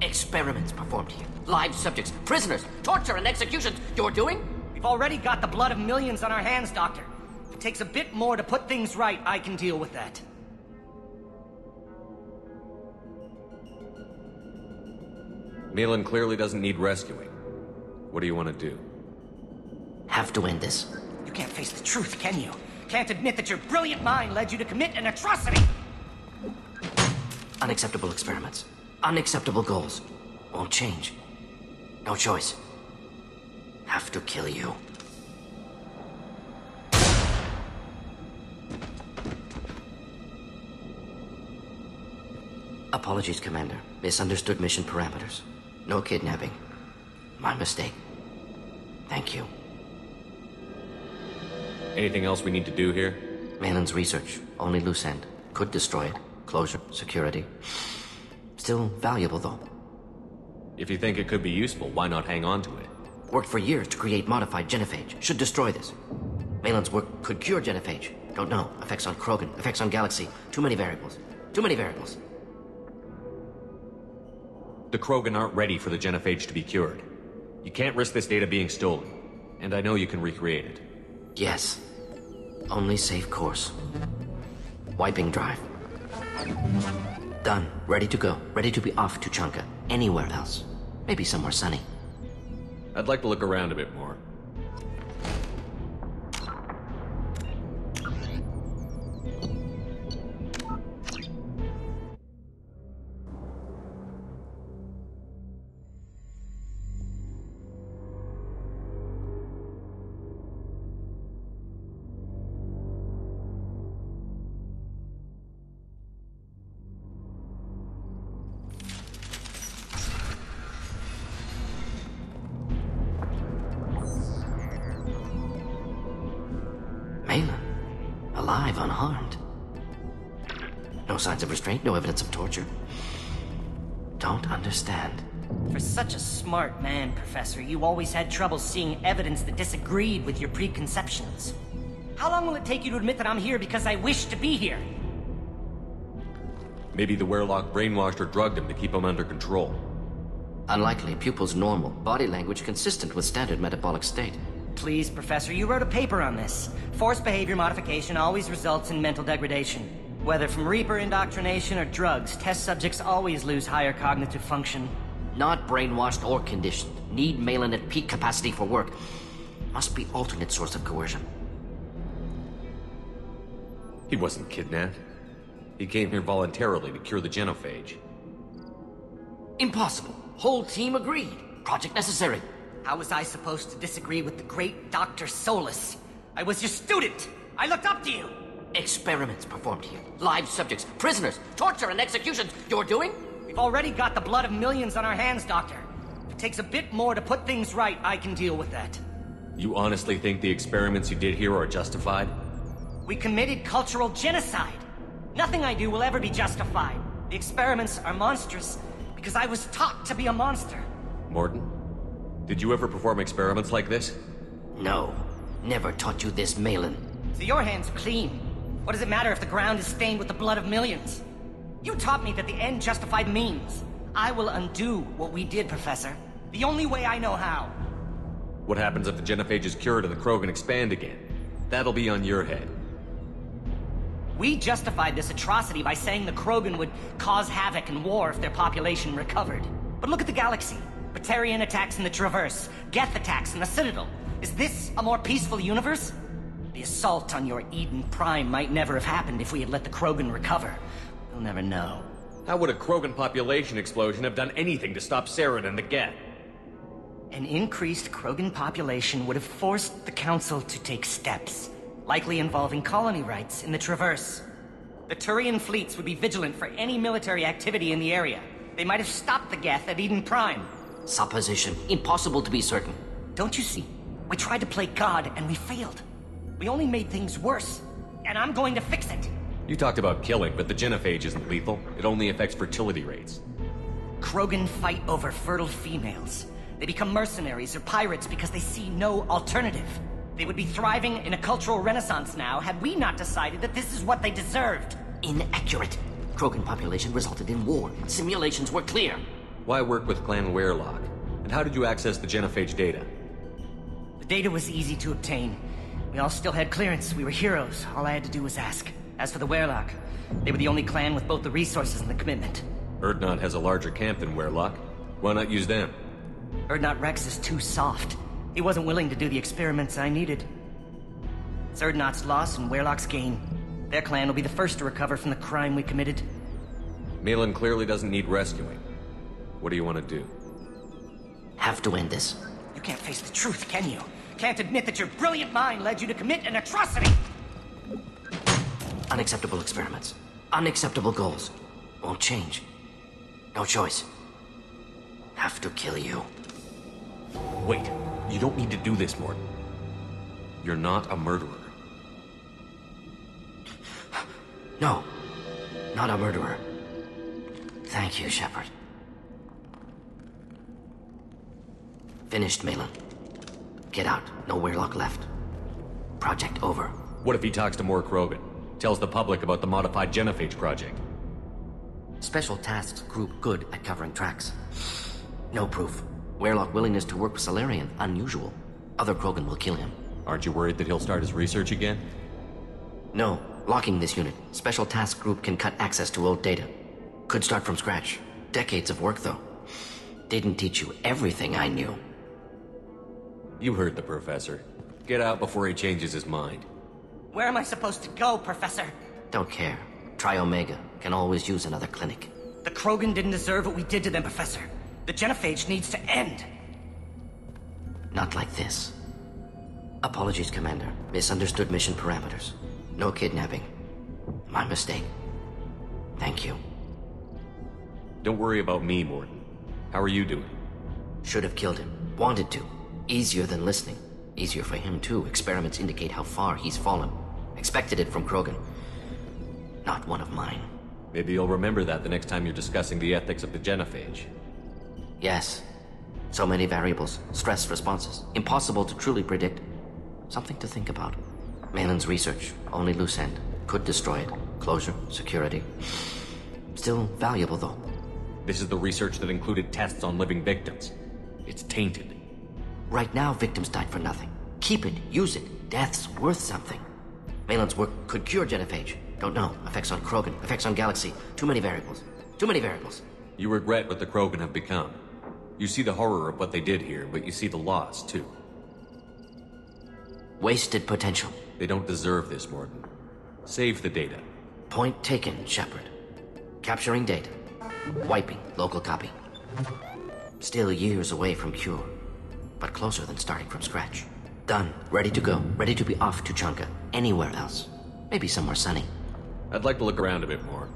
Experiments performed here. Live subjects, prisoners, torture and executions. You're doing? We've already got the blood of millions on our hands, Doctor. If it takes a bit more to put things right, I can deal with that. Malin clearly doesn't need rescuing. What do you want to do? Have to end this. You can't face the truth, can you? Can't admit that your brilliant mind led you to commit an atrocity! Unacceptable experiments. Unacceptable goals. Won't change. No choice. Have to kill you. Apologies, Commander. Misunderstood mission parameters. No kidnapping. My mistake. Thank you. Anything else we need to do here? Malin's research. Only loose end. Could destroy it. Closure. Security. Still valuable, though. If you think it could be useful, why not hang on to it? Worked for years to create modified genophage. Should destroy this. Malin's work could cure genophage. Don't know. Effects on Krogan. Effects on Galaxy. Too many variables. Too many variables. The Krogan aren't ready for the genophage to be cured. You can't risk this data being stolen. And I know you can recreate it. Yes. Only safe course. Wiping drive. Done. Ready to go. Ready to be off to Chanka. Anywhere else. Maybe somewhere sunny. I'd like to look around a bit more. Alive, unharmed. No signs of restraint, no evidence of torture. Don't understand. For such a smart man, Professor, you always had trouble seeing evidence that disagreed with your preconceptions. How long will it take you to admit that I'm here because I wish to be here? Maybe the Werelock brainwashed or drugged him to keep him under control. Unlikely. Pupil's normal. Body language consistent with standard metabolic state. Please, Professor, you wrote a paper on this. Forced behavior modification always results in mental degradation. Whether from Reaper indoctrination or drugs, test subjects always lose higher cognitive function. Not brainwashed or conditioned. Need Malin at peak capacity for work. Must be alternate source of coercion. He wasn't kidnapped. He came here voluntarily to cure the genophage. Impossible. Whole team agreed. Project necessary. How was I supposed to disagree with the great Dr. Solus? I was your student! I looked up to you! Experiments performed here. Live subjects, prisoners, torture and executions. You're doing? We've already got the blood of millions on our hands, Doctor. If it takes a bit more to put things right, I can deal with that. You honestly think the experiments you did here are justified? We committed cultural genocide. Nothing I do will ever be justified. The experiments are monstrous because I was taught to be a monster. Morton? Did you ever perform experiments like this? No. Never taught you this, Malin. So your hands are clean. What does it matter if the ground is stained with the blood of millions? You taught me that the end justified means. I will undo what we did, Professor. The only way I know how. What happens if the genophage is cured and the Krogan expand again? That'll be on your head. We justified this atrocity by saying the Krogan would cause havoc and war if their population recovered. But look at the galaxy. Batarian attacks in the Traverse, Geth attacks in the Citadel. Is this a more peaceful universe? The assault on your Eden Prime might never have happened if we had let the Krogan recover. We'll never know. How would a Krogan population explosion have done anything to stop Saren and the Geth? An increased Krogan population would have forced the Council to take steps, likely involving colony rights in the Traverse. The Turian fleets would be vigilant for any military activity in the area. They might have stopped the Geth at Eden Prime. Supposition. Impossible to be certain. Don't you see? We tried to play God and we failed. We only made things worse. And I'm going to fix it. You talked about killing, but the genophage isn't lethal. It only affects fertility rates. Krogan fight over fertile females. They become mercenaries or pirates because they see no alternative. They would be thriving in a cultural renaissance now had we not decided that this is what they deserved. Inaccurate. Krogan population resulted in war. Simulations were clear. Why work with Clan Werelock? And how did you access the genophage data? The data was easy to obtain. We all still had clearance. We were heroes. All I had to do was ask. As for the Werelock, they were the only clan with both the resources and the commitment. Urdnot has a larger camp than Werelock. Why not use them? Urdnot Rex is too soft. He wasn't willing to do the experiments I needed. It's Urdnot's loss and Werelock's gain. Their clan will be the first to recover from the crime we committed. Malin clearly doesn't need rescuing. What do you want to do? Have to end this. You can't face the truth, can you? Can't admit that your brilliant mind led you to commit an atrocity! Unacceptable experiments. Unacceptable goals. Won't change. No choice. Have to kill you. Wait. You don't need to do this, Morton. You're not a murderer. No. Not a murderer. Thank you, Shepard. Finished, Malin. Get out. No Werelock left. Project over. What if he talks to more Krogan? Tells the public about the modified genophage project? Special Tasks Group good at covering tracks. No proof. Werelock willingness to work with Salarian, unusual. Other Krogan will kill him. Aren't you worried that he'll start his research again? No. Locking this unit. Special Task Group can cut access to old data. Could start from scratch. Decades of work, though. Didn't teach you everything I knew. You heard the Professor. Get out before he changes his mind. Where am I supposed to go, Professor? Don't care. Try Omega. Can always use another clinic. The Krogan didn't deserve what we did to them, Professor. The genophage needs to end. Not like this. Apologies, Commander. Misunderstood mission parameters. No kidnapping. My mistake. Thank you. Don't worry about me, Morton. How are you doing? Should have killed him. Wanted to. Easier than listening. Easier for him, too. Experiments indicate how far he's fallen. Expected it from Krogan. Not one of mine. Maybe you'll remember that the next time you're discussing the ethics of the genophage. Yes. So many variables. Stress responses. Impossible to truly predict. Something to think about. Malin's research. Only loose end. Could destroy it. Closure. Security. Still valuable, though. This is the research that included tests on living victims. It's tainted. Right now, victims died for nothing. Keep it. Use it. Death's worth something. Malin's work could cure genophage. Don't know. Effects on Krogan. Effects on Galaxy. Too many variables. Too many variables. You regret what the Krogan have become. You see the horror of what they did here, but you see the loss, too. Wasted potential. They don't deserve this, Morton. Save the data. Point taken, Shepard. Capturing data. Wiping local copy. Still years away from cure, but closer than starting from scratch. Done. Ready to go. Ready to be off to Chanka. Anywhere else. Maybe somewhere sunny. I'd like to look around a bit more.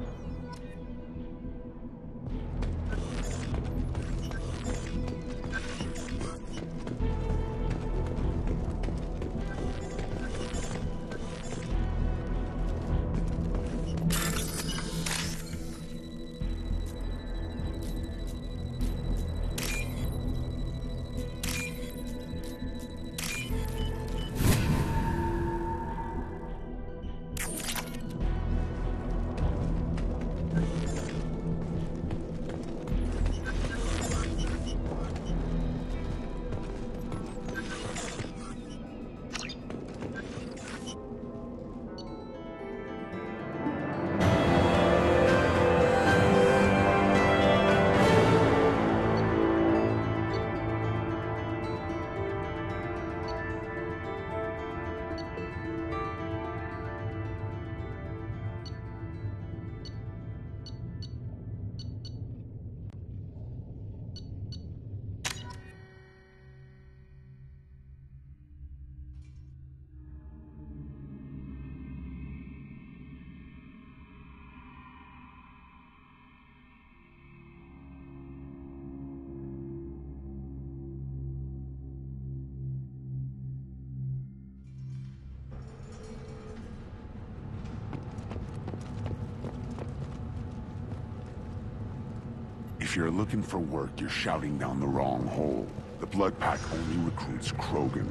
If you're looking for work, you're shouting down the wrong hole. The Blood Pack only recruits Krogan.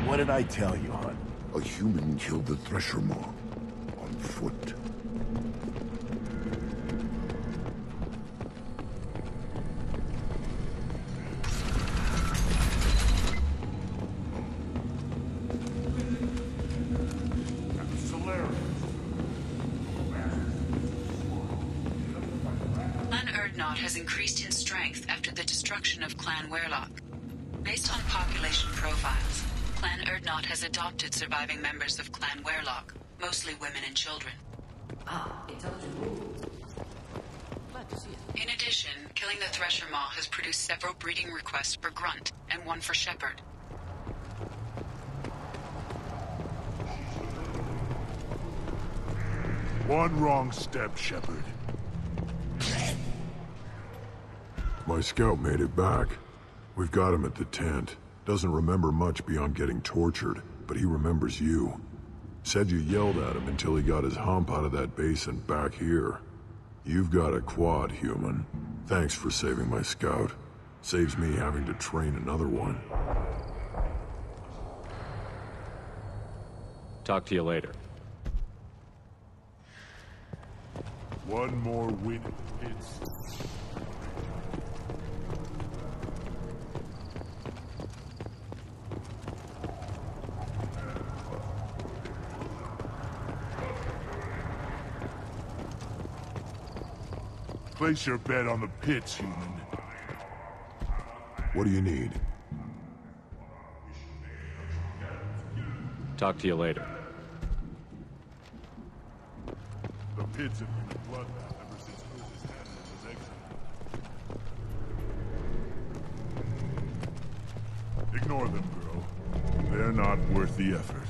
What did I tell you, hon? A human killed the Thresher Maw. On foot. Has increased in strength after the destruction of Clan Werlock. Based on population profiles, Clan Erdnot has adopted surviving members of Clan Werlock, mostly women and children. Ah, intelligent move. Glad to see it. In addition, killing the Thresher Maw has produced several breeding requests for Grunt, and one for Shepard. One wrong step, Shepard. My scout made it back. We've got him at the tent. Doesn't remember much beyond getting tortured, but he remembers you. Said you yelled at him until he got his hump out of that basin back here. You've got a quad, human. Thanks for saving my scout. Saves me having to train another one. Talk to you later. One more win. It's... Place your bet on the pits, human. What do you need? Talk to you later. The pits have been a bloodbath ever since Curtis Hannon was exiled. Ignore them, girl. They're not worth the effort.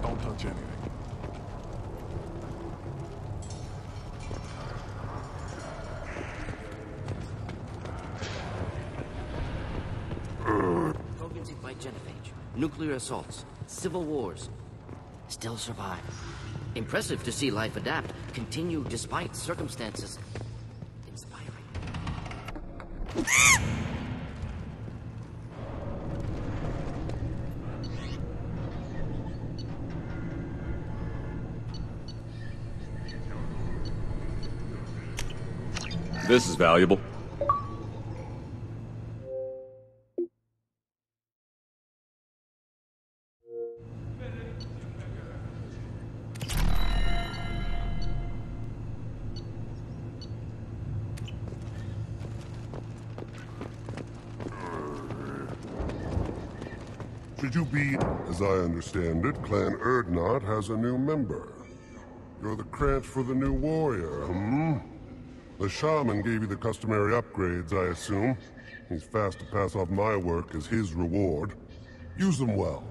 Don't touch anything. Krogans invite genophage, nuclear assaults, civil wars. Still survive. Impressive to see life adapt, continue despite circumstances. Inspiring. This is valuable. Should you be... As I understand it, Clan Erdnot has a new member. You're the cranch for the new warrior, hmm? The shaman gave you the customary upgrades, I assume. He's fast to pass off my work as his reward. Use them well.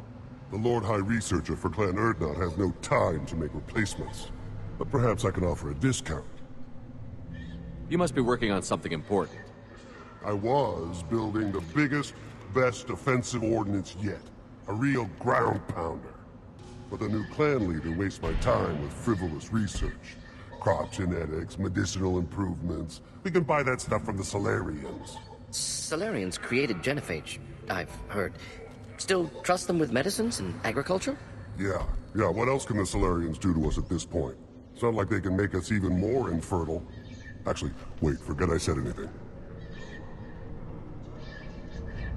The Lord High Researcher for Clan Erdnot has no time to make replacements. But perhaps I can offer a discount. You must be working on something important. I was building the biggest, best offensive ordnance yet. A real ground pounder. But the new clan leader wastes my time with frivolous research. Crop genetics, medicinal improvements. We can buy that stuff from the Solarians. Solarians created genophage, I've heard. Still trust them with medicines and agriculture? Yeah. What else can the Solarians do to us at this point? It's not like they can make us even more infertile. Actually, wait, forget I said anything.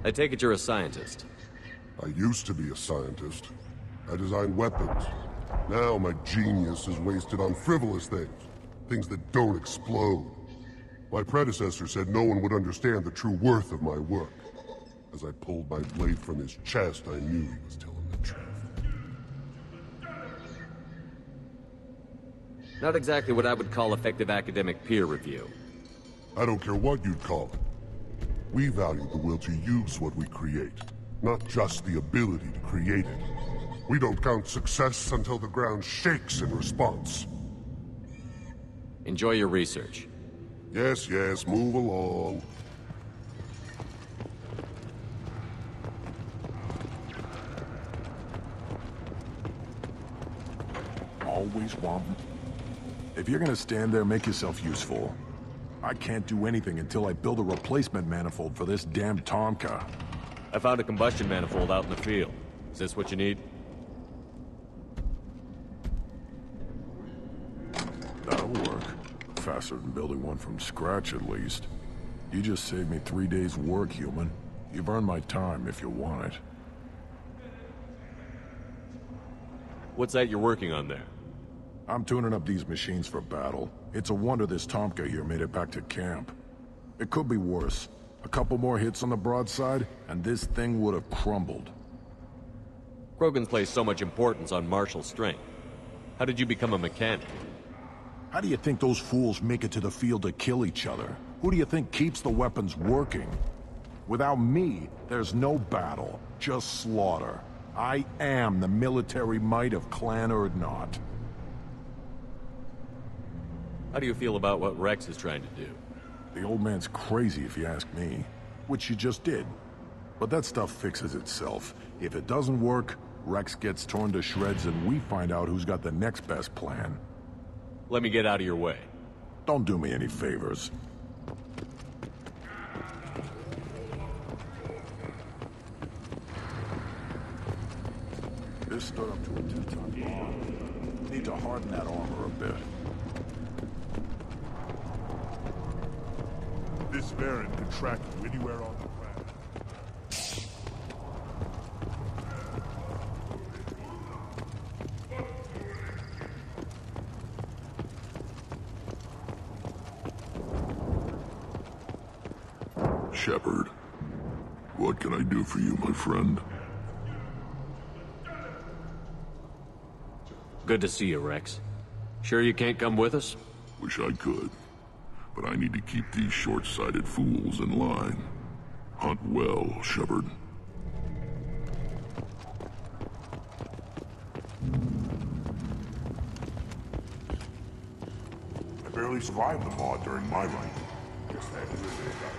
I take it you're a scientist. I used to be a scientist. I designed weapons. Now my genius is wasted on frivolous things. Things that don't explode. My predecessor said no one would understand the true worth of my work. As I pulled my blade from his chest, I knew he was telling the truth. Not exactly what I would call effective academic peer review. I don't care what you'd call it. We value the will to use what we create, not just the ability to create it. We don't count success until the ground shakes in response. Enjoy your research. Yes, move along. always want... If you're gonna stand there, make yourself useful. I can't do anything until I build a replacement manifold for this damn Tonka. I found a combustion manifold out in the field. Is this what you need? That'll work. Faster than building one from scratch, at least. You just saved me 3 days' work, human. You've earned my time if you want it. What's that you're working on there? I'm tuning up these machines for battle. It's a wonder this Tomka here made it back to camp. It could be worse. A couple more hits on the broadside, and this thing would have crumbled. Krogan's placed so much importance on martial strength. How did you become a mechanic? How do you think those fools make it to the field to kill each other? Who do you think keeps the weapons working? Without me, there's no battle, just slaughter. I am the military might of Clan Urdnot. How do you feel about what Rex is trying to do? The old man's crazy if you ask me, which you just did. But that stuff fixes itself. If it doesn't work, Rex gets torn to shreds and we find out who's got the next best plan. Let me get out of your way. Don't do me any favors. This stood up to a 2-ton bomb. Need to harden that armor a bit. This variant can track you anywhere on the planet. Shepard, what can I do for you, my friend? Good to see you, Rex. Sure you can't come with us? Wish I could. But I need to keep these short-sighted fools in line. Hunt well, Shepard. I barely survived the mod during my run. Guess that really got...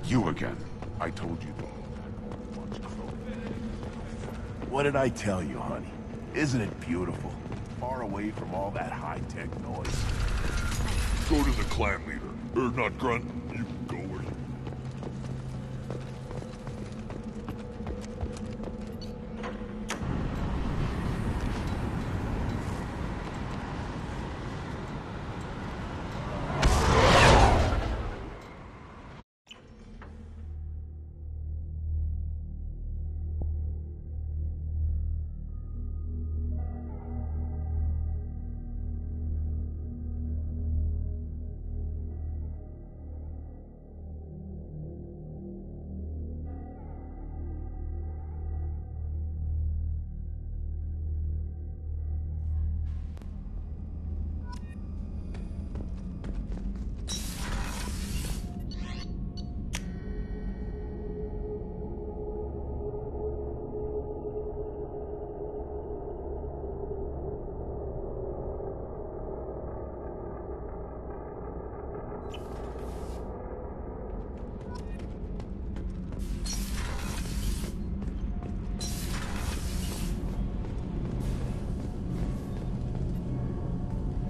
You again. I told you. What did I tell you, honey? Isn't it beautiful? Far away from all that high-tech noise. Go to the clan leader. Urdnot Grunt, you can go where you...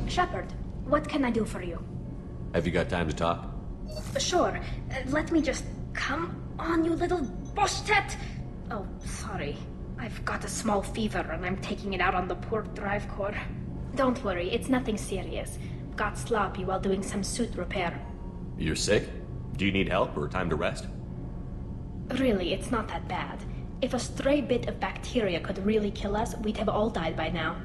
Shepard, what can I do for you? Have you got time to talk? Sure. Let me just... Come on, you little boshtet! Oh, sorry. I've got a small fever and I'm taking it out on the poor drive core. Don't worry, it's nothing serious. Got sloppy while doing some suit repair. You're sick? Do you need help or time to rest? Really, it's not that bad. If a stray bit of bacteria could really kill us, we'd have all died by now.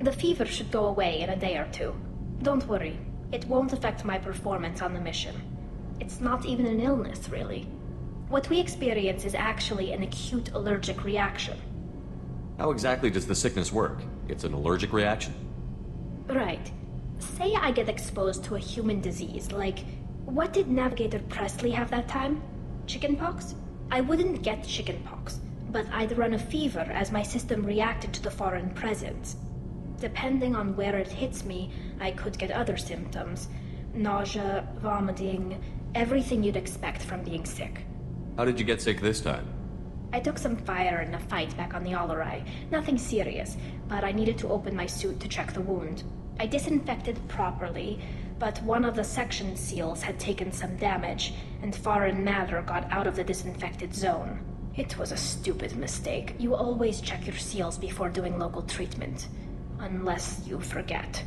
The fever should go away in a day or two. Don't worry, it won't affect my performance on the mission. It's not even an illness, really. What we experience is actually an acute allergic reaction. How exactly does the sickness work? It's an allergic reaction? Right. Say I get exposed to a human disease, like, what did Navigator Presley have that time? Chickenpox? I wouldn't get chickenpox, but I'd run a fever as my system reacted to the foreign presence. Depending on where it hits me, I could get other symptoms. Nausea, vomiting, everything you'd expect from being sick. How did you get sick this time? I took some fire in a fight back on the Allerai. Nothing serious, but I needed to open my suit to check the wound. I disinfected properly, but one of the section seals had taken some damage, and foreign matter got out of the disinfected zone. It was a stupid mistake. You always check your seals before doing local treatment. Unless you forget.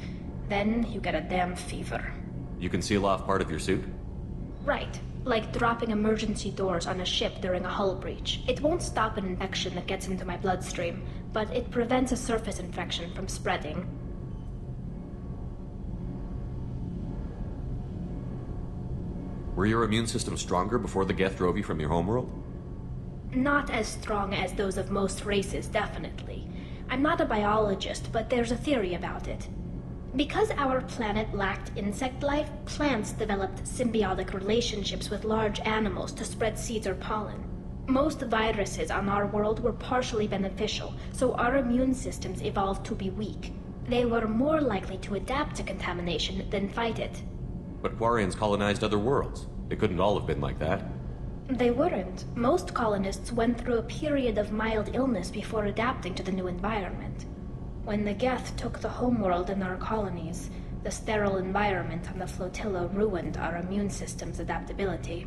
Then you get a damn fever. You can seal off part of your suit? Right. Like dropping emergency doors on a ship during a hull breach. It won't stop an infection that gets into my bloodstream, but it prevents a surface infection from spreading. Were your immune system stronger before the Geth drove you from your homeworld? Not as strong as those of most races, definitely. I'm not a biologist, but there's a theory about it. Because our planet lacked insect life, plants developed symbiotic relationships with large animals to spread seeds or pollen. Most viruses on our world were partially beneficial, so our immune systems evolved to be weak. They were more likely to adapt to contamination than fight it. But Quarians colonized other worlds. They couldn't all have been like that. They weren't. Most colonists went through a period of mild illness before adapting to the new environment. When the Geth took the homeworld in our colonies, the sterile environment on the flotilla ruined our immune system's adaptability.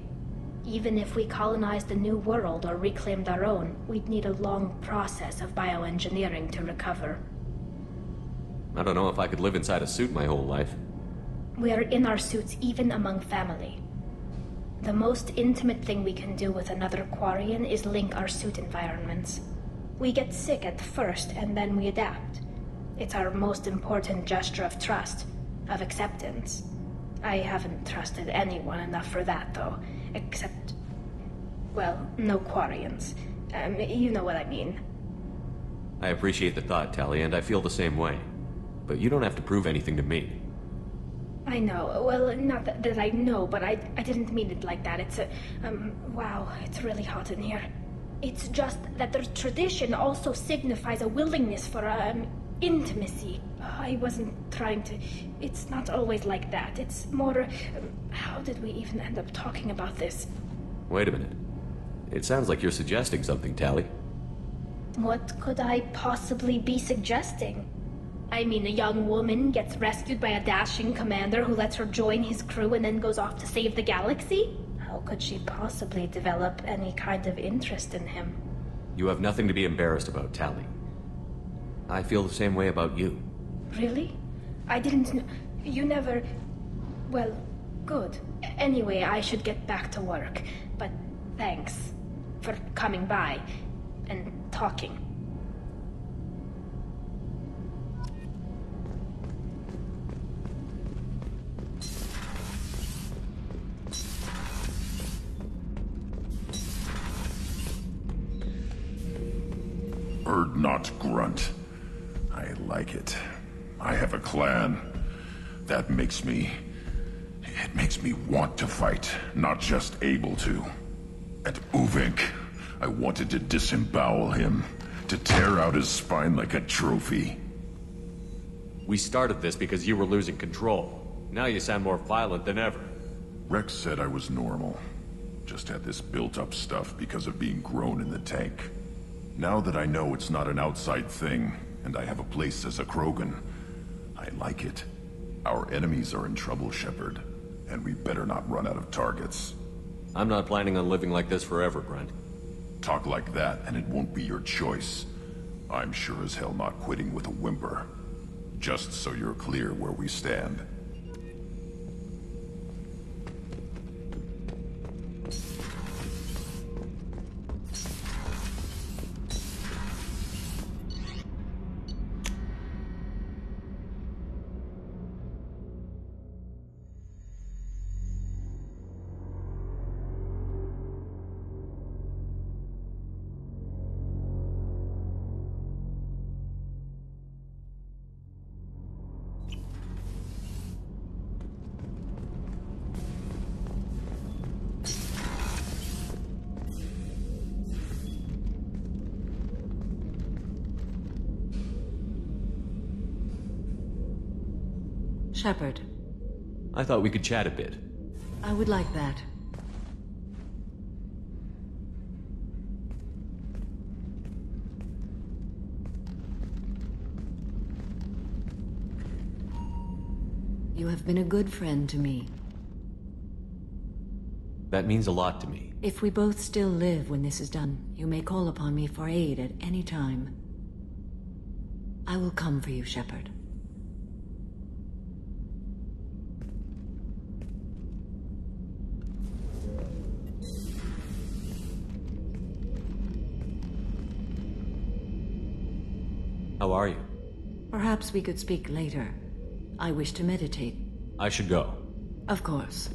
Even if we colonized a new world or reclaimed our own, we'd need a long process of bioengineering to recover. I don't know if I could live inside a suit my whole life. We are in our suits even among family. The most intimate thing we can do with another Quarian is link our suit environments. We get sick at first, and then we adapt. It's our most important gesture of trust, of acceptance. I haven't trusted anyone enough for that, though. Except... well, no Quarians. You know what I mean. I appreciate the thought, Tali, and I feel the same way. But you don't have to prove anything to me. I know. Well, not that I know, but I didn't mean it like that. It's a... wow, it's really hot in here. It's just that the tradition also signifies a willingness for, intimacy. I wasn't trying to... It's not always like that. It's more... how did we even end up talking about this? Wait a minute. It sounds like you're suggesting something, Tali. What could I possibly be suggesting? I mean, a young woman gets rescued by a dashing commander who lets her join his crew and then goes off to save the galaxy? How could she possibly develop any kind of interest in him? You have nothing to be embarrassed about, Tali. I feel the same way about you. Really? I didn't know... You never... Well, good. Anyway, I should get back to work. But thanks for coming by and talking. Not grunt. I like it. I have a clan. That makes me... it makes me want to fight, not just able to. And Uvink, I wanted to disembowel him, to tear out his spine like a trophy. We started this because you were losing control. Now you sound more violent than ever. Rex said I was normal. Just had this built-up stuff because of being grown in the tank. Now that I know it's not an outside thing, and I have a place as a Krogan, I like it. Our enemies are in trouble, Shepard, and we better not run out of targets. I'm not planning on living like this forever, Brent. Talk like that, and it won't be your choice. I'm sure as hell not quitting with a whimper. Just so you're clear where we stand. Shepard, I thought we could chat a bit. I would like that. You have been a good friend to me. That means a lot to me. If we both still live when this is done, you may call upon me for aid at any time. I will come for you, Shepard. How are you? Perhaps we could speak later. I wish to meditate. I should go. Of course.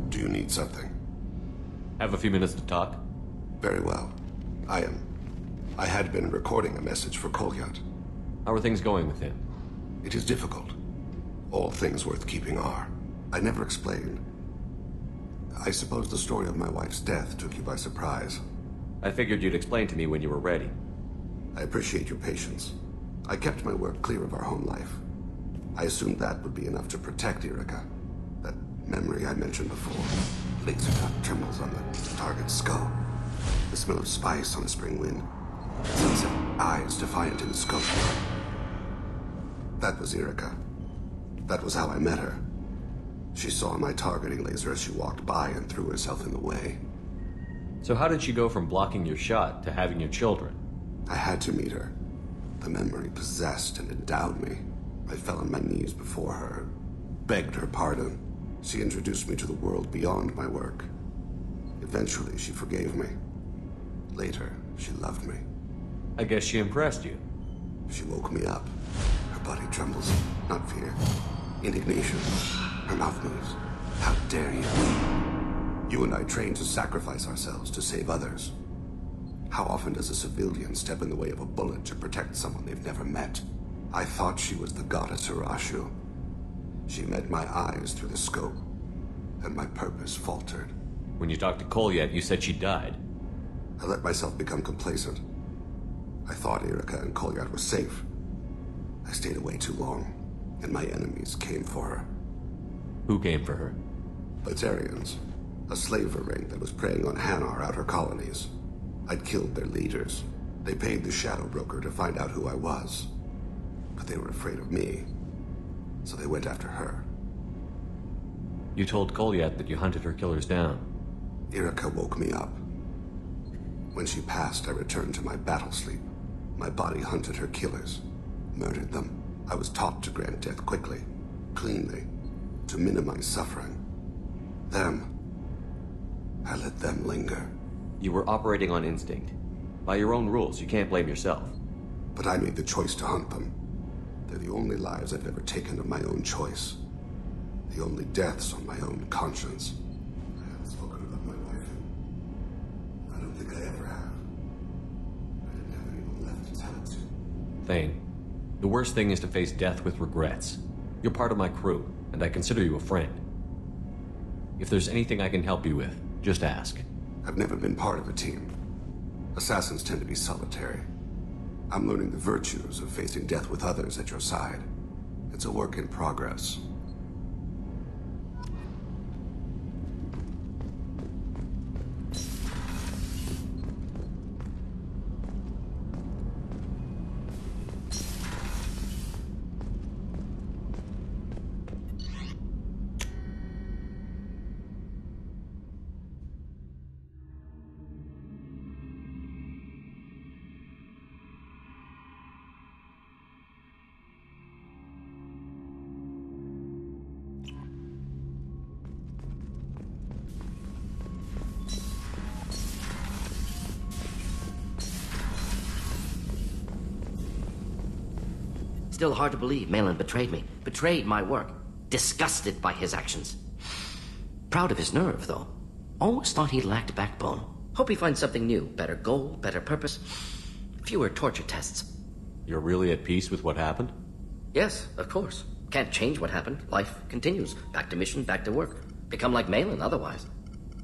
Do you need something? Have a few minutes to talk? Very well. I had been recording a message for Kolyat. How are things going with him? It is difficult. All things worth keeping are. I never explained. I suppose the story of my wife's death took you by surprise. I figured you'd explain to me when you were ready. I appreciate your patience. I kept my work clear of our home life. I assumed that would be enough to protect Erica. That memory I mentioned before. Laser dot trembles on the target's skull. The smell of spice on the spring wind. Sunset eyes defiant in the scope. That was Erica. That was how I met her. She saw my targeting laser as she walked by and threw herself in the way. So how did she go from blocking your shot to having your children? I had to meet her. The memory possessed and endowed me. I fell on my knees before her, begged her pardon. She introduced me to the world beyond my work. Eventually, she forgave me. Later, she loved me. I guess she impressed you. She woke me up. Her body trembles, not fear. Indignation. Her mouth moves. How dare you? You and I trained to sacrifice ourselves to save others. How often does a civilian step in the way of a bullet to protect someone they've never met? I thought she was the goddess Urashu. She met my eyes through the scope, and my purpose faltered. When you talked to Kolyat, you said she died. I let myself become complacent. I thought Erica and Kolyat were safe. I stayed away too long, and my enemies came for her. Who came for her? Batarians. A slaver ring that was preying on Hanar outer colonies. I'd killed their leaders. They paid the Shadow Broker to find out who I was. But they were afraid of me, so they went after her. You told Kolyat that you hunted her killers down. Erica woke me up. When she passed, I returned to my battle sleep. My body hunted her killers, murdered them. I was taught to grant death quickly, cleanly, to minimize suffering. I let them linger. You were operating on instinct. By your own rules, you can't blame yourself. But I made the choice to hunt them. They're the only lives I've ever taken of my own choice. The only deaths on my own conscience. I haven't spoken about my wife. I don't think I ever have. I didn't have anyone left to tell it to. Thane, the worst thing is to face death with regrets. You're part of my crew, and I consider you a friend. If there's anything I can help you with, just ask. I've never been part of a team. Assassins tend to be solitary. I'm learning the virtues of facing death with others at your side. It's a work in progress. Still hard to believe Malin betrayed me. Betrayed my work. Disgusted by his actions. Proud of his nerve, though. Always thought he lacked backbone. Hope he finds something new. Better goal, better purpose. Fewer torture tests. You're really at peace with what happened? Yes, of course. Can't change what happened. Life continues. Back to mission, back to work. Become like Malin otherwise.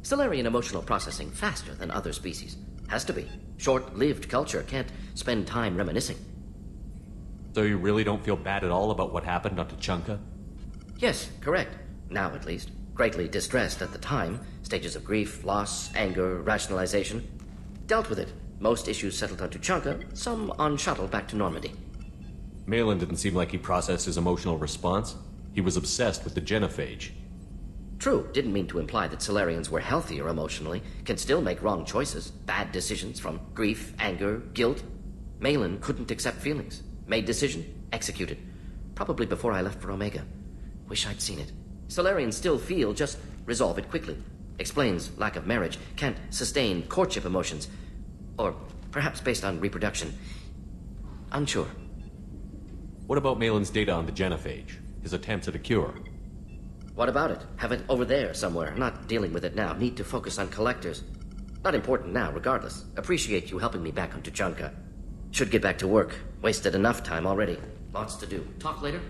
Solarian emotional processing faster than other species. Has to be. Short-lived culture can't spend time reminiscing. So you really don't feel bad at all about what happened on Tuchanka? Yes, correct. Now at least. Greatly distressed at the time. Stages of grief, loss, anger, rationalization. Dealt with it. Most issues settled on Tuchanka, some on shuttle back to Normandy. Malin didn't seem like he processed his emotional response. He was obsessed with the genophage. True, didn't mean to imply that Solarians were healthier emotionally, can still make wrong choices, bad decisions from grief, anger, guilt. Malin couldn't accept feelings. Made decision, executed. Probably before I left for Omega. Wish I'd seen it. Solarians still feel, just resolve it quickly. Explains lack of marriage, can't sustain courtship emotions. Or perhaps based on reproduction. Unsure. What about Malin's data on the genophage? His attempts at a cure? What about it? Have it over there somewhere. Not dealing with it now. Need to focus on collectors. Not important now, regardless. Appreciate you helping me back on Tuchanka. Should get back to work. Wasted enough time already. Lots to do. Talk later?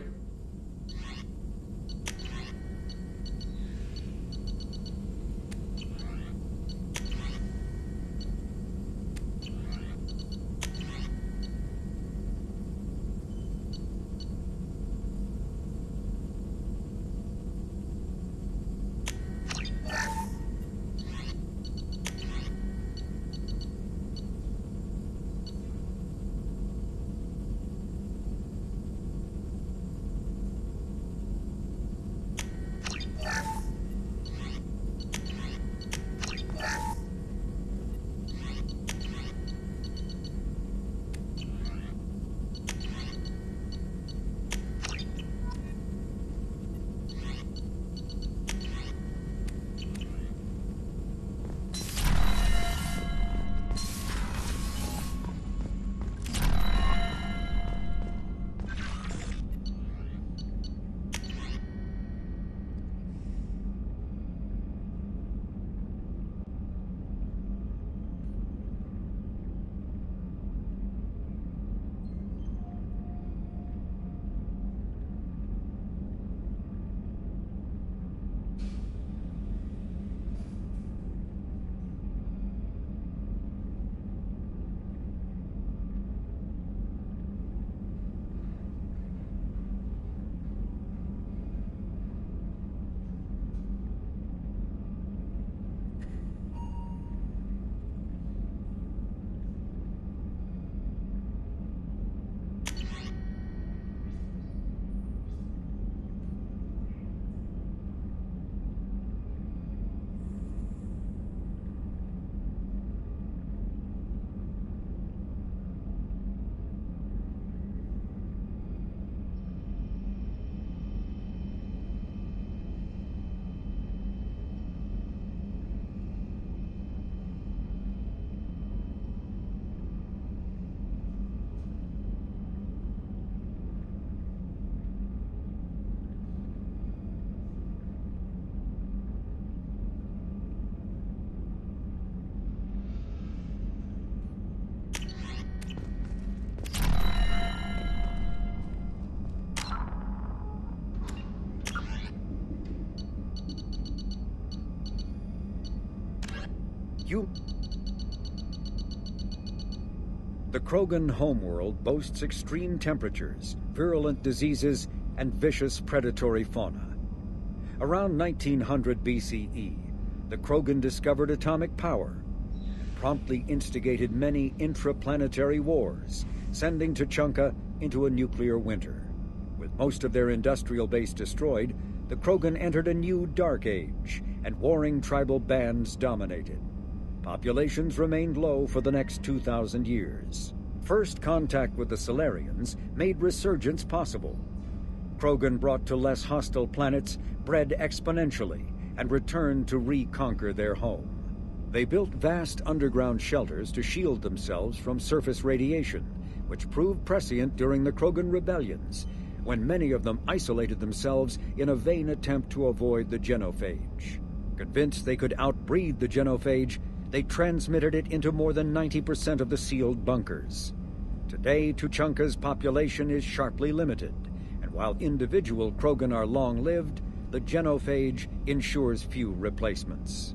The Krogan homeworld boasts extreme temperatures, virulent diseases, and vicious predatory fauna. Around 1900 BCE, the Krogan discovered atomic power, promptly instigated many intraplanetary wars, sending Tuchanka into a nuclear winter. With most of their industrial base destroyed, the Krogan entered a new Dark Age, and warring tribal bands dominated. Populations remained low for the next 2,000 years. First contact with the Solarians made resurgence possible. Krogan brought to less hostile planets bred exponentially and returned to reconquer their home. They built vast underground shelters to shield themselves from surface radiation, which proved prescient during the Krogan rebellions, when many of them isolated themselves in a vain attempt to avoid the genophage. Convinced they could outbreed the genophage, they transmitted it into more than 90% of the sealed bunkers. Today, Tuchanka's population is sharply limited, and while individual Krogan are long-lived, the genophage ensures few replacements.